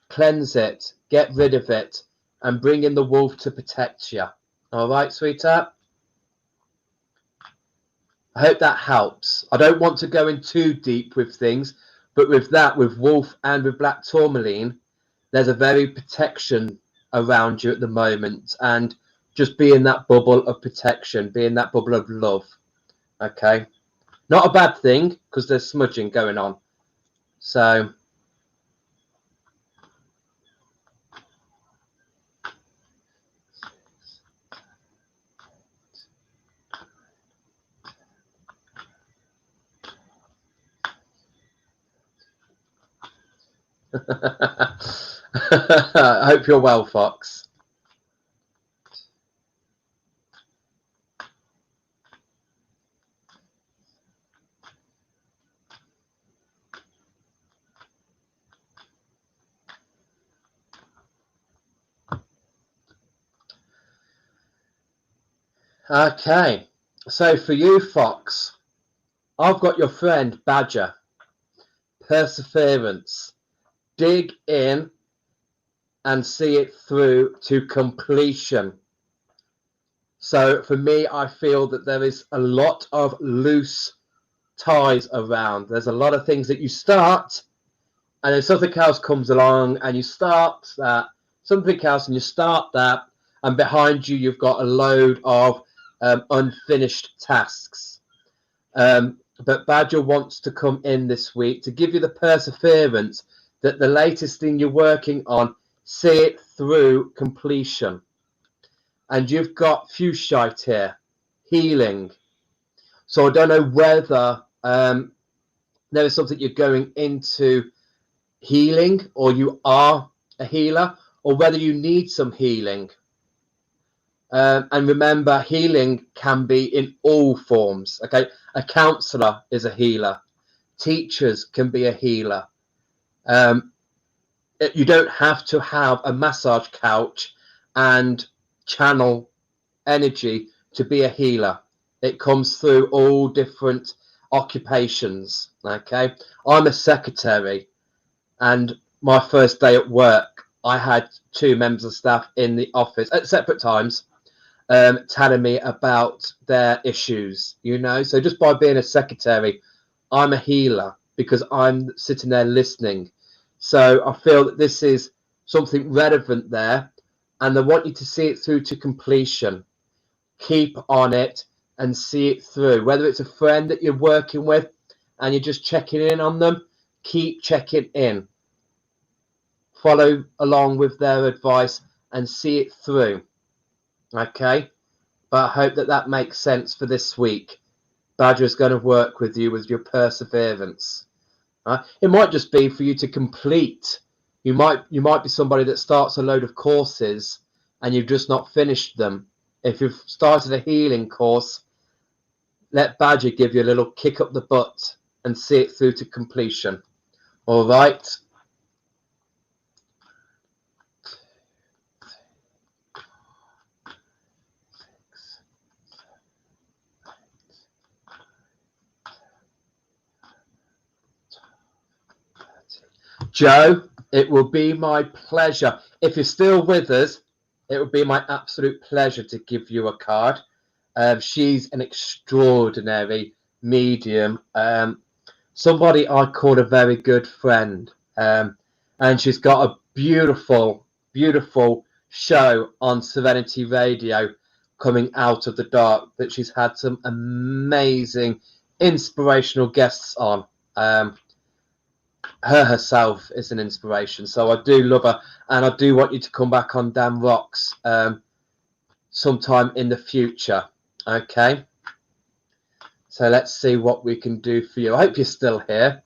A: cleanse it, get rid of it, and bring in the wolf to protect you. All right, sweetheart? I hope that helps. I don't want to go in too deep with things, but with that, with wolf and with black tourmaline, there's a very protection around you at the moment, and just be in that bubble of protection, be in that bubble of love. Okay, not a bad thing, because there's smudging going on. So I hope you're well, Fox. Okay, so for you, Fox, I've got your friend Badger. Perseverance. Dig in and see it through to completion. So for me, I feel that there is a lot of loose ties around. There's a lot of things that you start, and then something else comes along, and you start that, something else, and you start that, and behind you, you've got a load of unfinished tasks. But Badger wants to come in this week to give you the perseverance that the latest thing you're working on, see it through completion. And you've got Fuchsite here, healing. So I don't know whether there is something you're going into healing, or you are a healer, or whether you need some healing. And remember, healing can be in all forms. Okay, a counselor is a healer. Teachers can be a healer. You don't have to have a massage couch and channel energy to be a healer. It comes through all different occupations. Okay, I'm a secretary, and my first day at work, I had two members of staff in the office at separate times, telling me about their issues, you know. So just by being a secretary, I'm a healer, because I'm sitting there listening. So I feel that this is something relevant there, and I want you to see it through to completion. Keep on it and see it through. Whether it's a friend that you're working with and you're just checking in on them, keep checking in. Follow along with their advice and see it through. Okay, but I hope that that makes sense for this week. Badger is going to work with you with your perseverance. It might just be for you to complete. You might be somebody that starts a load of courses and you've just not finished them. If you've started a healing course, let Badger give you a little kick up the butt and see it through to completion. All right. Joe, it will be my pleasure. If you're still with us, it would be my absolute pleasure to give you a card. She's an extraordinary medium. Somebody I call a very good friend. And she's got a beautiful, beautiful show on Serenity Radio coming out of the dark that she's had some amazing, inspirational guests on. Her herself is an inspiration, so I do love her, and I do want you to come back on Damn Rocks sometime in the future. Okay, so let's see what we can do for you. I hope you're still here.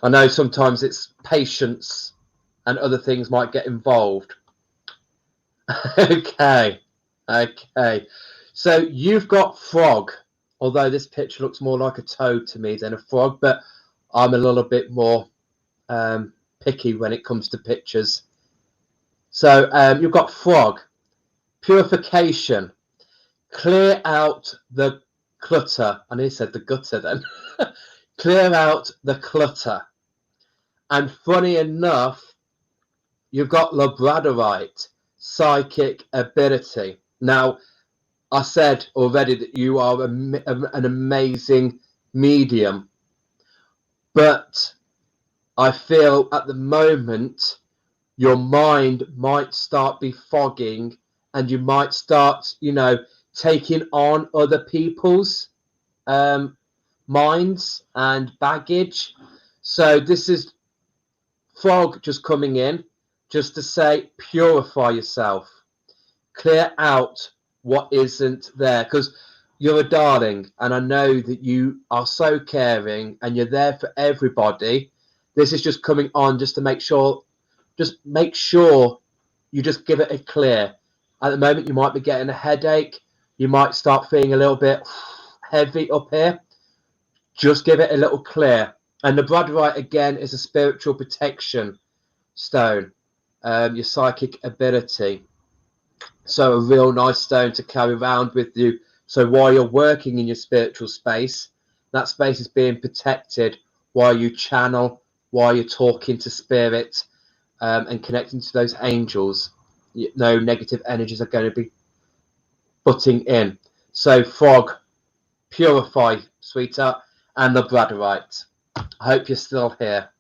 A: I know sometimes it's patience and other things might get involved. Okay, So you've got frog, although this picture looks more like a toad to me than a frog, but I'm a little bit more picky when it comes to pictures. So you've got frog, purification, clear out the clutter. I nearly said the gutter then. Clear out the clutter. And funny enough, you've got labradorite, psychic ability. Now, I said already that you are an amazing medium, but I feel at the moment your mind might start befogging and you might start, taking on other people's minds and baggage. So this is frog just coming in just to say, purify yourself, clear out what isn't there, because you're a darling and I know that you are so caring and you're there for everybody. This is just coming on just to make sure you just give it a clear. At the moment you might be getting a headache, you might start feeling a little bit heavy up here. Just give it a little clear. And the labradorite again is a spiritual protection stone, your psychic ability. So a real nice stone to carry around with you. So while you're working in your spiritual space, that space is being protected while you channel, while you're talking to spirit and connecting to those angels. No negative energies are going to be butting in. So frog, purify, sweetheart, and the labradorite. I hope you're still here.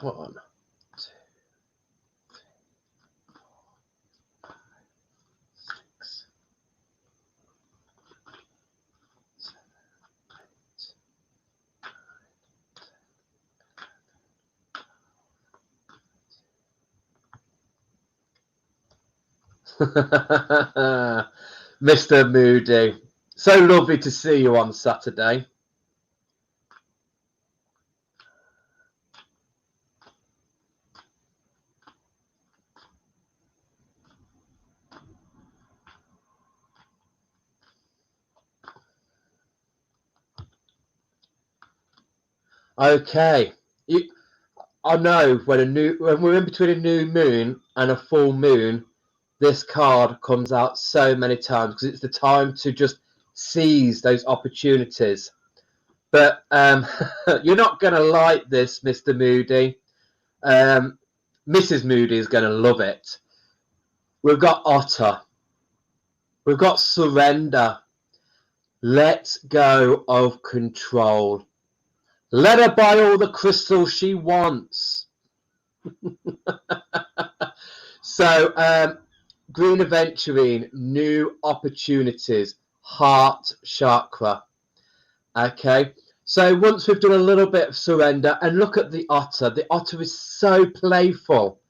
A: 1, 2, 3, 4, 5, 6, 7, 8. Mr. Moody, so lovely to see you on Saturday. Okay, I know when we're in between a new moon and a full moon, this card comes out so many times because it's the time to just seize those opportunities. But you're not going to like this, Mr. Moody. Mrs. Moody is going to love it. We've got otter. We've got surrender. Let go of control. Let her buy all the crystals she wants. So, green aventurine, new opportunities, heart chakra. Okay, so once we've done a little bit of surrender, and look at the otter is so playful.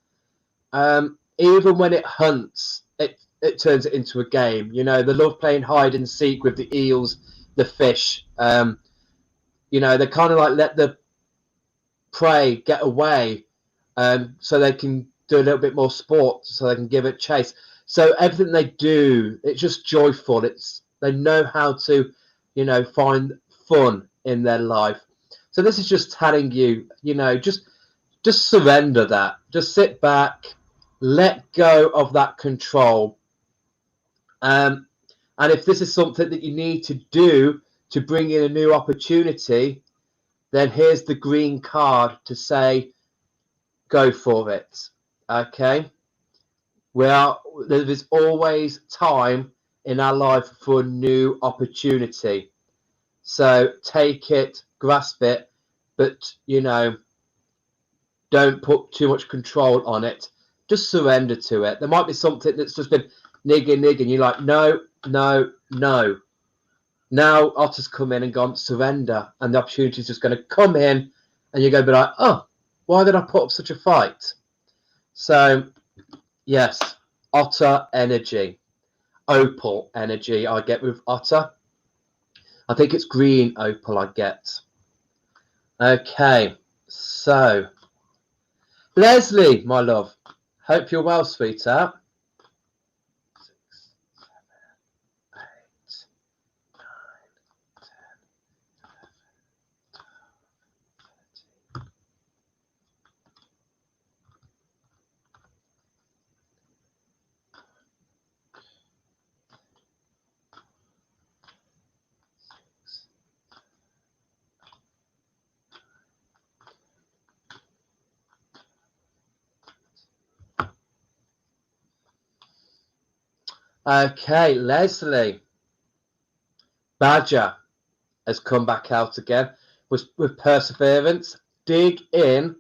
A: Even when it hunts, it turns it into a game. They love playing hide and seek with the eels, the fish. They kind of like let the prey get away, so they can do a little bit more sport, so they can give it chase. So everything they do, it's just joyful. They know how to, find fun in their life. So this is just telling you, just surrender that. Just sit back, let go of that control. And if this is something that you need to do to bring in a new opportunity, then here's the green card to say, go for it. Okay? There is always time in our life for a new opportunity. So take it, grasp it, but, don't put too much control on it. Just surrender to it. There might be something that's just been nigging. You're like, no. Now Otter's come in and gone, surrender. And the opportunity is just going to come in and you're going to be like, oh, why did I put up such a fight? So, yes, Otter energy. Opal energy I get with Otter. I think it's green opal I get. Okay, so Leslie, my love, hope you're well, sweetheart. Okay, Leslie. Badger has come back out again with perseverance. Dig in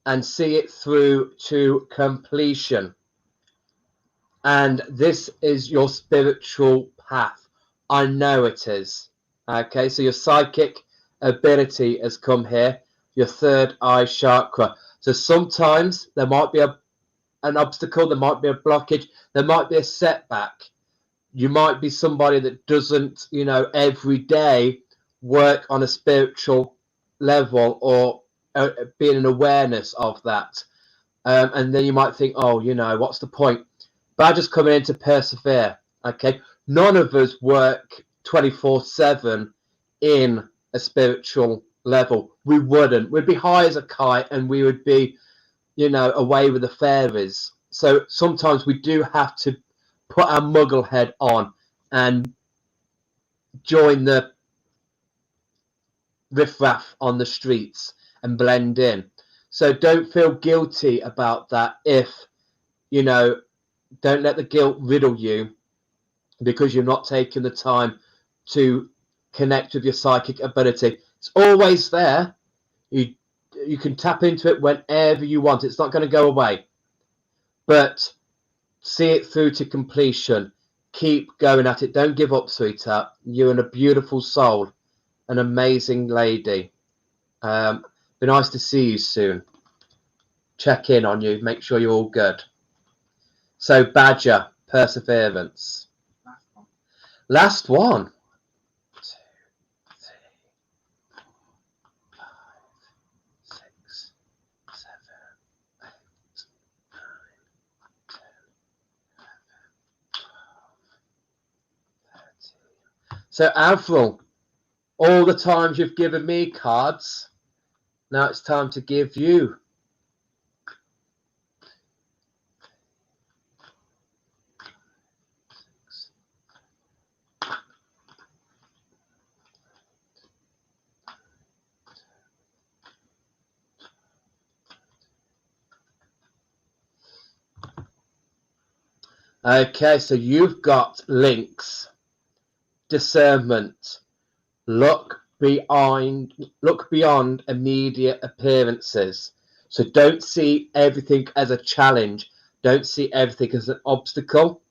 A: and see it through to completion. And this is your spiritual path. I know it is. Okay, so your psychic ability has come here, your third eye chakra. So sometimes there might be an obstacle, there might be a blockage, there might be a setback. You might be somebody that doesn't, every day work on a spiritual level or being an awareness of that. And then you might think, oh, what's the point? Badger's coming in to persevere. Okay, none of us work 24/7 in a spiritual level. We wouldn't. We'd be high as a kite, and we would be, away with the fairies. So sometimes we do have to put our muggle head on and join the riffraff on the streets and blend in. So don't feel guilty about that if, don't let the guilt riddle you because you're not taking the time to connect with your psychic ability. It's always there. You can tap into it whenever you want. It's not going to go away. But see it through to completion. Keep going at it. Don't give up, sweetheart. You're a beautiful soul, an amazing lady. Be nice to see you soon. Check in on you. Make sure you're all good. So, Badger, perseverance. Last one. 2, 3, 4, 5, 6, 7, 8, 9, 10, 11, 12, 13. So, Avril, all the times you've given me cards, now it's time to give you. Okay, so you've got links, discernment, look beyond immediate appearances. So don't see everything as a challenge. Don't see everything as an obstacle.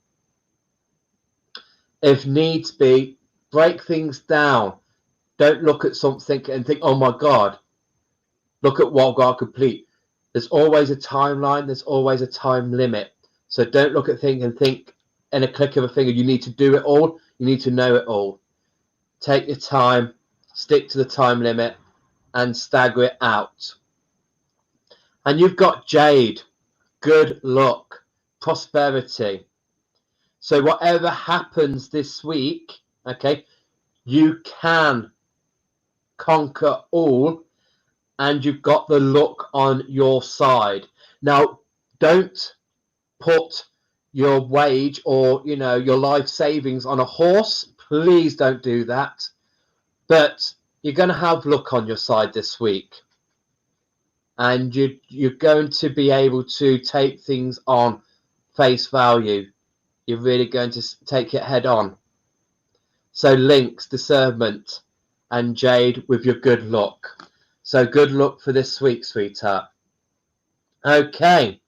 A: If needs be, break things down. Don't look at something and think, oh my God, look at what I've got to complete. There's always a timeline. There's always a time limit. So don't look at things and think in a click of a finger, you need to do it all. You need to know it all. Take your time, stick to the time limit, and stagger it out. And you've got Jade, good luck, prosperity. So whatever happens this week, okay, you can conquer all, and you've got the luck on your side. Now, don't put your wage or your life savings on a horse. Please don't do that. But you're going to have luck on your side this week, and you're going to be able to take things on face value. You're really going to take it head on. So links, discernment, and Jade with your good luck. So good luck for this week, sweetheart. Okay,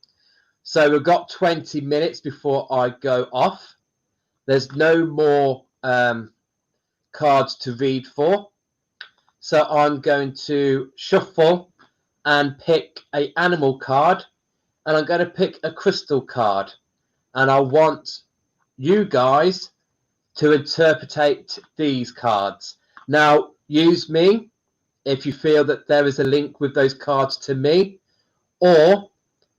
A: so we've got 20 minutes before I go off. There's no more cards to read for. So I'm going to shuffle and pick an animal card, and I'm going to pick a crystal card. And I want you guys to interpret these cards. Now, use me if you feel that there is a link with those cards to me, or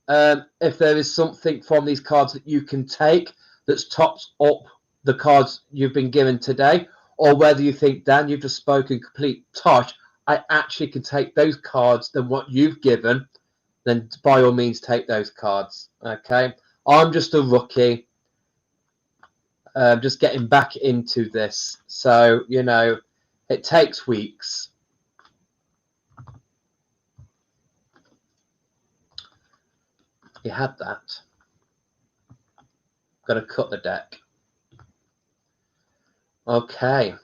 A: if there is something from these cards that you can take that's tops up the cards you've been given today, or whether you think, Dan, you've just spoken complete tosh, I actually can take those cards than what you've given, then by all means take those cards. Okay, I'm just a rookie. Just getting back into this, so it takes weeks. You had that. Got to cut the deck. Okay.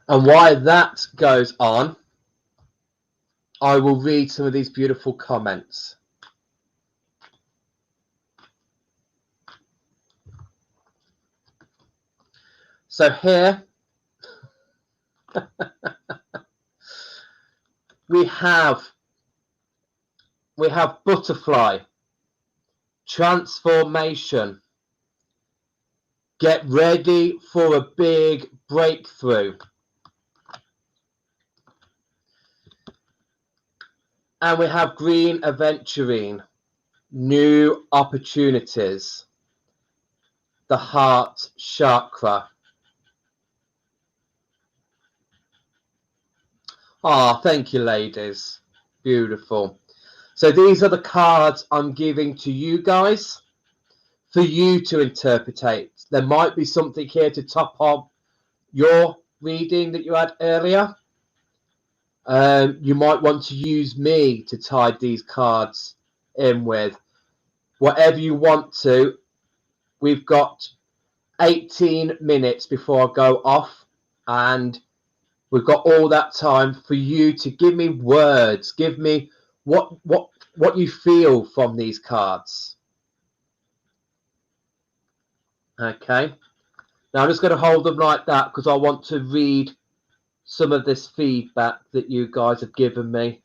A: And while that goes on, I will read some of these beautiful comments. So here we have butterfly, transformation, get ready for a big breakthrough. And we have green aventurine, new opportunities, the heart chakra. Ah, thank you, ladies. Beautiful. So these are the cards I'm giving to you guys for you to interpretate. There might be something here to top up your reading that you had earlier. You might want to use me to tie these cards in with. Whatever you want to. We've got 18 minutes before I go off, and we've got all that time for you to give me words. Give me what you feel from these cards. Okay. Now I'm just going to hold them like that because I want to read some of this feedback that you guys have given me.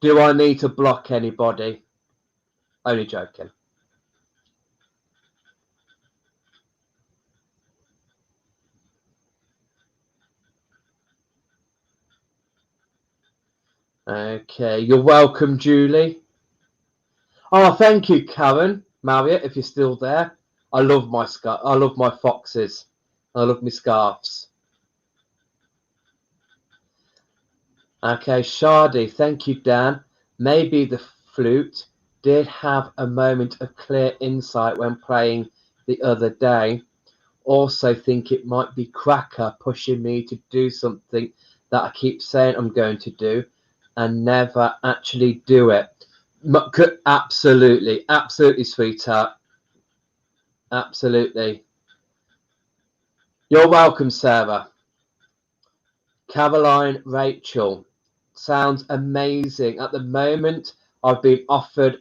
A: Do I need to block anybody? Only joking. Okay, you're welcome, Julie. Oh, thank you, Karen, Marriott, if you're still there. I love my foxes. I love my scarves. Okay, Shardy, thank you, Dan. Maybe the flute did have a moment of clear insight when playing the other day. Also think it might be Cracker pushing me to do something that I keep saying I'm going to do and never actually do it. Absolutely, sweetheart. Absolutely. You're welcome, Sarah. Caroline Rachel. Sounds amazing. At the moment, I've been offered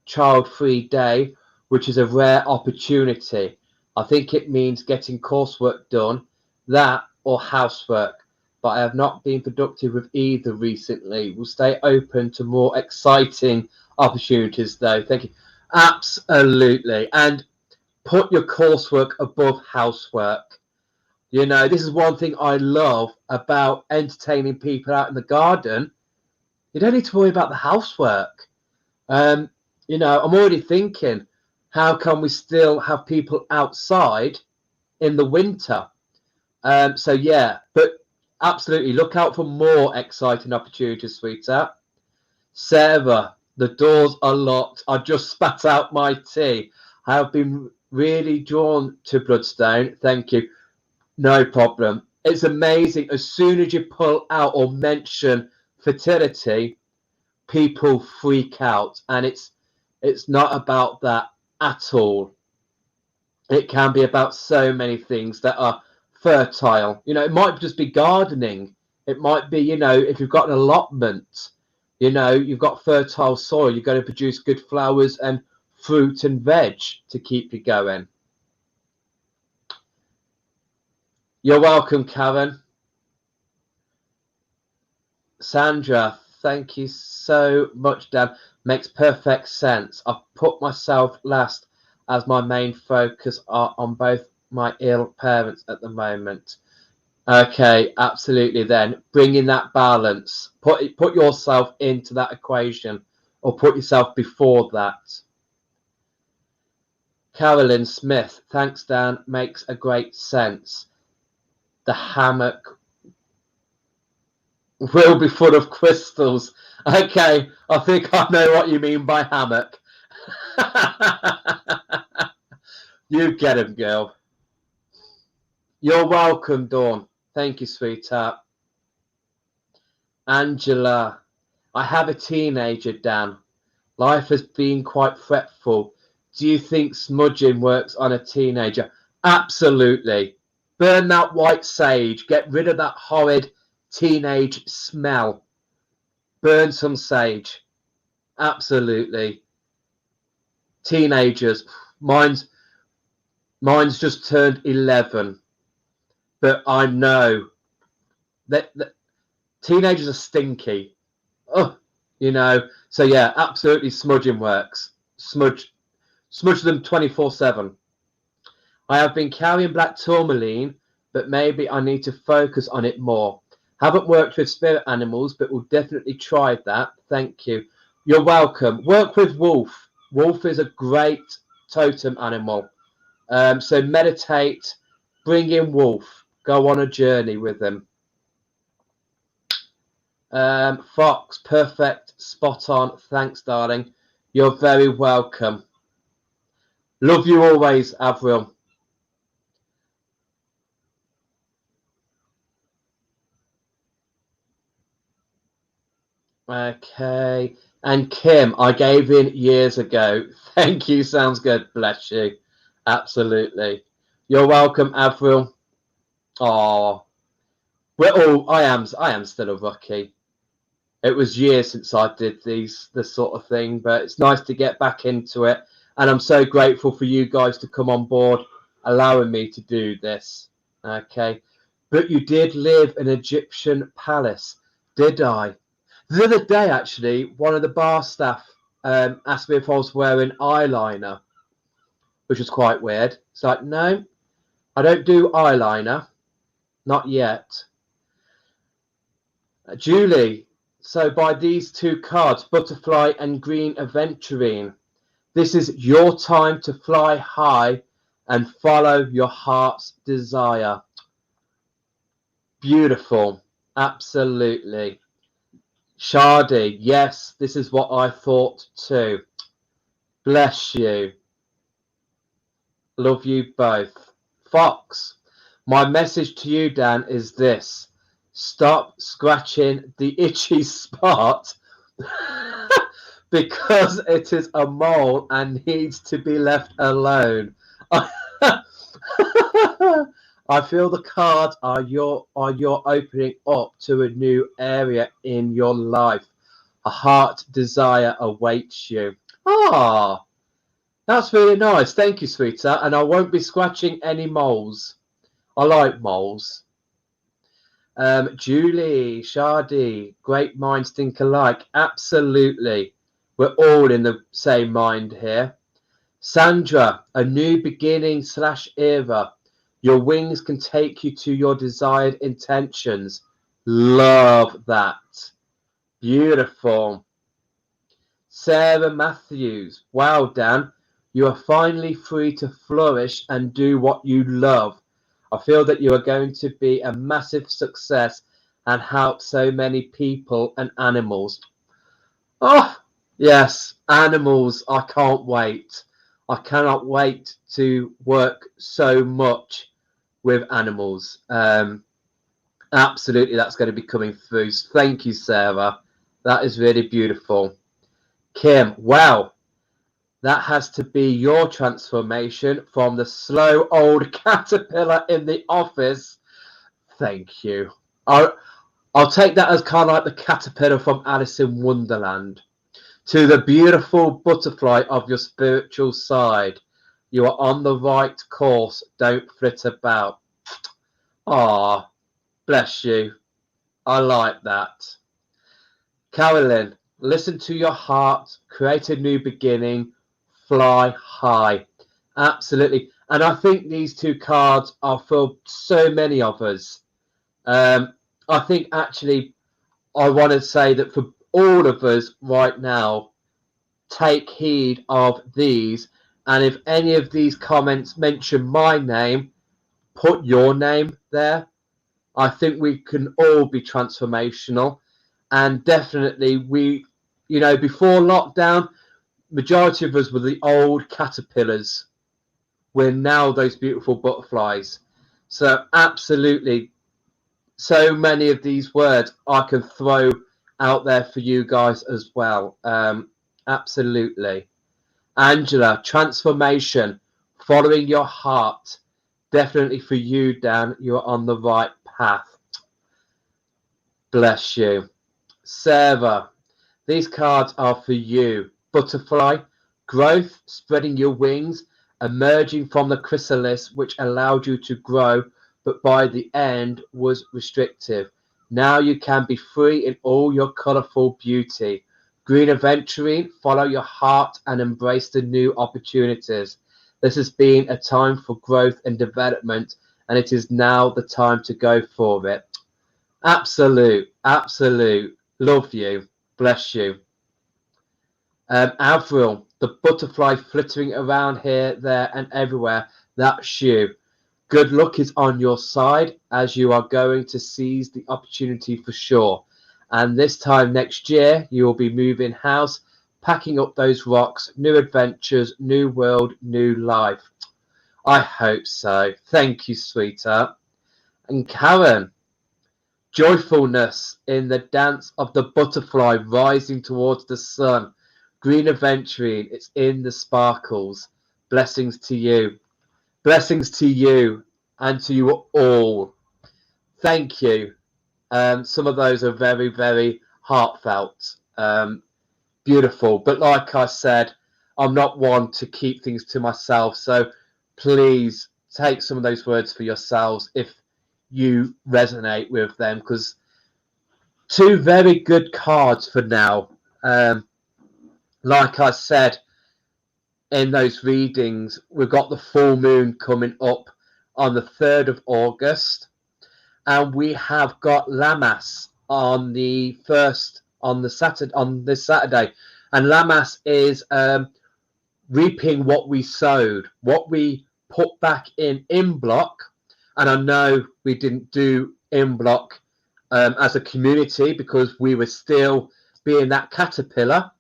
A: child-free day, which is a rare opportunity. I think it means getting coursework done, that or housework, but I have not been productive with either recently. We'll stay open to more exciting opportunities, though. Thank you. Absolutely. And put your coursework above housework. You know, this is one thing I love about entertaining people out in the garden. You don't need to worry about the housework. You know, I'm already thinking, how can we still have people outside in the winter? So yeah, but absolutely look out for more exciting opportunities, sweetheart. Sarah, the doors are locked. I just spat out my tea. I have been really drawn to Bloodstone. Thank you. No problem. It's amazing. As soon as you pull out or mention fertility, people freak out, and it's not about that at all. It can be about so many things that are fertile. You know, it might just be gardening. It might be, you know, if you've got an allotment, you know, you've got fertile soil, you're going to produce good flowers and fruit and veg to keep you going. You're welcome, Karen. Sandra, thank you so much, Dan. Makes perfect sense. I've put myself last as my main focus are on both my ill parents at the moment. Okay, absolutely. Then bringing that balance, put yourself into that equation, or put yourself before that. Carolyn Smith, thanks Dan, makes a great sense. The hammock will be full of crystals. Okay, I think I know what you mean by hammock. You get him, girl. You're welcome, Dawn. Thank you, sweetheart. Angela, I have a teenager, Dan. Life has been quite fretful. Do you think smudging works on a teenager? Absolutely. Burn that white sage. Get rid of that horrid teenage smell. Burn some sage. Absolutely. Teenagers. Mine's just turned 11. But I know that teenagers are stinky. Oh, So yeah, absolutely smudging works. Smudge them 24/7. I have been carrying black tourmaline, but maybe I need to focus on it more. Haven't worked with spirit animals, but will definitely try that. Thank you. You're welcome. Work with wolf. Wolf is a great totem animal. So meditate, bring in wolf, go on a journey with them. Fox, perfect, spot on. Thanks, darling. You're very welcome. Love you always, Avril. Okay. And Kim, I gave in years ago. Thank you. Sounds good. Bless you. Absolutely. You're welcome, Avril. Oh, I am still a rookie. It was years since I did this sort of thing, but it's nice to get back into it. And I'm so grateful for you guys to come on board, allowing me to do this. Okay. But you did live in an Egyptian palace, did I? The other day, actually, one of the bar staff asked me if I was wearing eyeliner, which was quite weird. It's like, no, I don't do eyeliner. Not yet. Julie, so by these two cards, Butterfly and Green Aventurine, this is your time to fly high and follow your heart's desire. Beautiful. Absolutely. Shardy, yes, this is what I thought too. Bless you. Love you both. Fox, my message to you, Dan, is this. Stop scratching the itchy spot because it is a mole and needs to be left alone. I feel the cards are your opening up to a new area in your life. A heart desire awaits you. Ah, that's really nice. Thank you, sweetheart. And I won't be scratching any moles. I like moles. Julie, Shardy, great minds think alike. Absolutely. We're all in the same mind here. Sandra, a new beginning / era. Your wings can take you to your desired intentions. Love that. Beautiful. Sarah Matthews. Wow, Dan. You are finally free to flourish and do what you love. I feel that you are going to be a massive success and help so many people and animals. Oh, yes, animals. I can't wait. I cannot wait to work so much with animals. Absolutely, that's going to be coming through. Thank you, Sarah. That is really beautiful. Kim, wow, that has to be your transformation from the slow old caterpillar in the office. Thank you. I'll take that as kind of like the caterpillar from Alice in Wonderland to the beautiful butterfly of your spiritual side. You are on the right course. Don't flit about. Ah, bless you. I like that. Carolyn, listen to your heart, create a new beginning, fly high. Absolutely. And I think these two cards are for so many of us. I think actually I want to say that for all of us right now, take heed of these. And if any of these comments mention my name, put your name there. I think we can all be transformational. And definitely before lockdown, majority of us were the old caterpillars. We're now those beautiful butterflies. So absolutely, so many of these words I can throw out there for you guys as well. Absolutely. Angela, transformation, following your heart. Definitely for you, Dan, you're on the right path. Bless you. Sarah, these cards are for you. Butterfly, growth, spreading your wings, emerging from the chrysalis, which allowed you to grow, but by the end was restrictive. Now you can be free in all your colourful beauty. Green aventurine, follow your heart and embrace the new opportunities. This has been a time for growth and development, and it is now the time to go for it. Absolute. Love you. Bless you. Avril, the butterfly flittering around here, there, and everywhere. That's you. Good luck is on your side as you are going to seize the opportunity for sure. And this time next year, you will be moving house, packing up those rocks, new adventures, new world, new life. I hope so. Thank you, sweetheart. And Karen, joyfulness in the dance of the butterfly rising towards the sun. Green aventurine, it's in the sparkles. Blessings to you. Blessings to you and to you all. Thank you. Some of those are very, very heartfelt. Beautiful. But like I said, I'm not one to keep things to myself. So please take some of those words for yourselves if you resonate with them, because two very good cards for now. Like I said in those readings, we've got the full moon coming up on the 3rd of August, and we have got Lammas on the 1st on this Saturday, and Lammas is reaping what we sowed, what we put back in block. And I know we didn't do in block as a community because we were still being that caterpillar.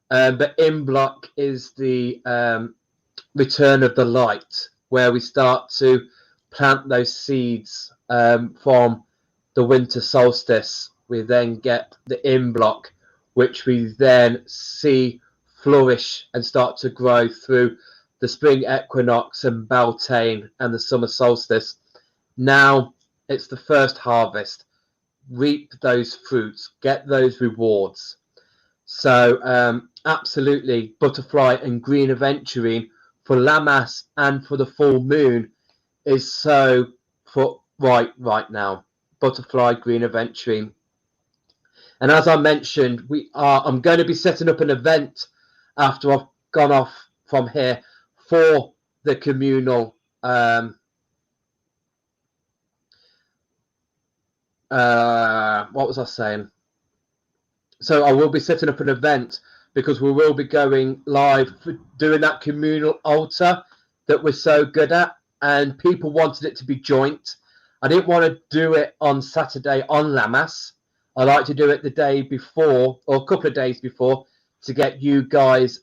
A: But in block is the return of the light, where we start to plant those seeds from the winter solstice. We then get the in block, which we then see flourish and start to grow through the spring equinox and Beltane and the summer solstice. Now it's the first harvest. Reap those fruits, get those rewards. So absolutely, butterfly and green aventurine for Lammas and for the full moon is so for right now. Butterfly, green aventurine. And as I mentioned, I'm going to be setting up an event after I've gone off from here for the communal what was I saying? So I will be setting up an event because we will be going live for doing that communal altar that we're so good at, and people wanted it to be joint. I didn't want to do it on Saturday on Lammas. I like to do it the day before or a couple of days before to get you guys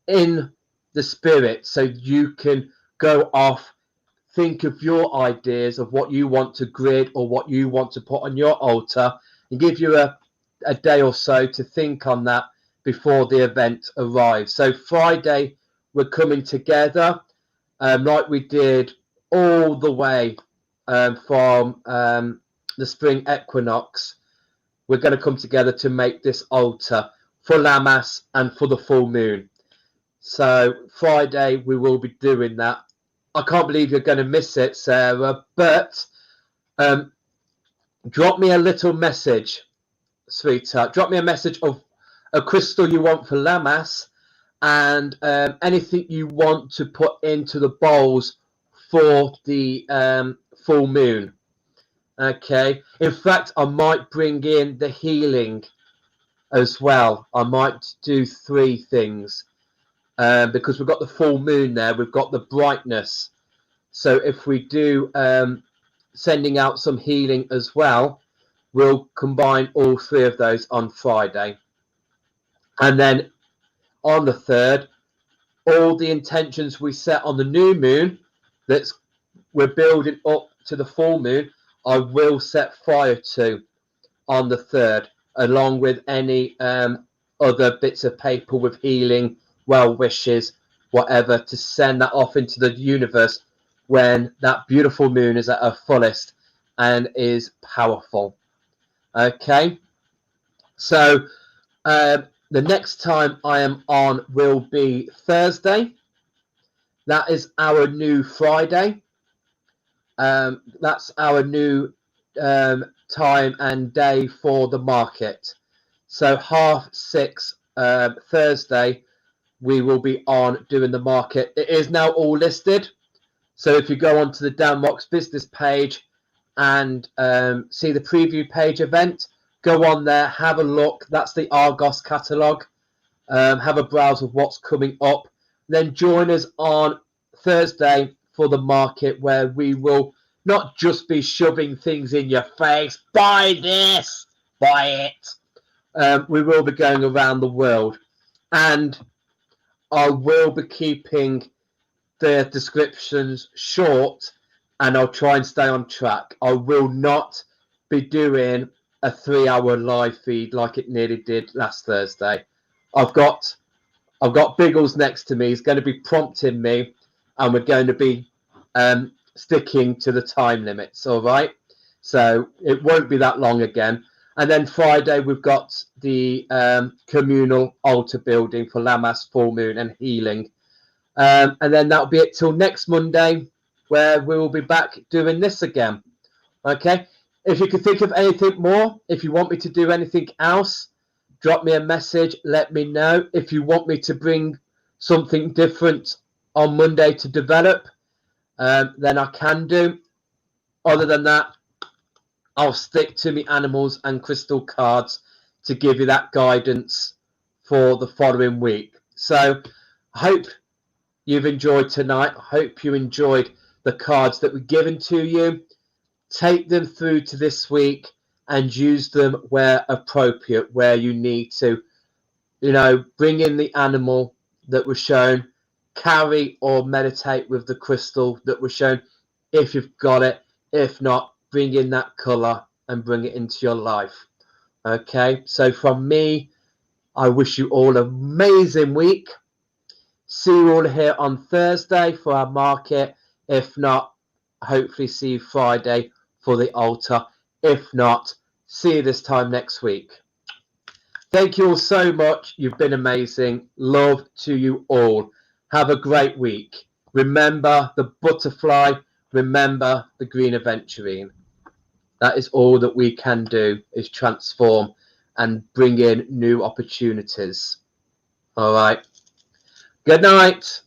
A: in the spirit, so you can go off, think of your ideas of what you want to grid or what you want to put on your altar, and give you a day or so to think on that before the event arrives. So Friday, we're coming together like we did all the way from the spring equinox. We're going to come together to make this altar for Lammas and for the full moon. So Friday, we will be doing that. I can't believe you're going to miss it, Sarah, but drop me a little message, sweetheart. Drop me a message of a crystal you want for Lammas and anything you want to put into the bowls for the full moon. Okay. In fact, I might bring in the healing as well. I might do 3 things because we've got the full moon there. We've got the brightness. So if we do sending out some healing as well, we'll combine all 3 of those on Friday. And then on the 3rd, all the intentions we set on the new moon we're building up to the full moon, I will set fire to on the 3rd, along with any other bits of paper with healing, well wishes, whatever, to send that off into the universe when that beautiful moon is at her fullest and is powerful. Okay, so the next time I am on will be Thursday. That is our new Friday. That's our new time and day for the market. So 6:30 Thursday, we will be on doing the market. It is now all listed. So if you go onto the ROX business page and see the preview page event, go on there, have a look. That's the Argos catalogue. Have a browse of what's coming up. Then join us on Thursday for the market, where we will not just be shoving things in your face. Buy this, buy it. We will be going around the world, and I will be keeping the descriptions short, and I'll try and stay on track. I will not be doing a 3-hour live feed like it nearly did last Thursday. I've got Biggles next to me. He's going to be prompting me, and we're going to be sticking to the time limits. All right, so it won't be that long again. And then Friday we've got the communal altar building for Lammas, full moon, and healing. And then that'll be it till next Monday, where we will be back doing this again. Okay. If you can think of anything more, if you want me to do anything else, drop me a message. Let me know. If you want me to bring something different on Monday to develop, then I can do. Other than that, I'll stick to me animals and crystal cards to give you that guidance for the following week. So I hope you've enjoyed tonight. I hope you enjoyed the cards that were given to you. Take them through to this week and use them where appropriate, where you need to. Bring in the animal that was shown, carry or meditate with the crystal that was shown if you've got it. If not, bring in that color and bring it into your life. Okay, so from me, I wish you all an amazing week. See you all here on Thursday for our market. If not, hopefully see you Friday for the altar. If not, see you this time next week. Thank you all so much. You've been amazing. Love to you all. Have a great week. Remember the butterfly. Remember the green aventurine. That is all that we can do, is transform and bring in new opportunities. All right. Good night.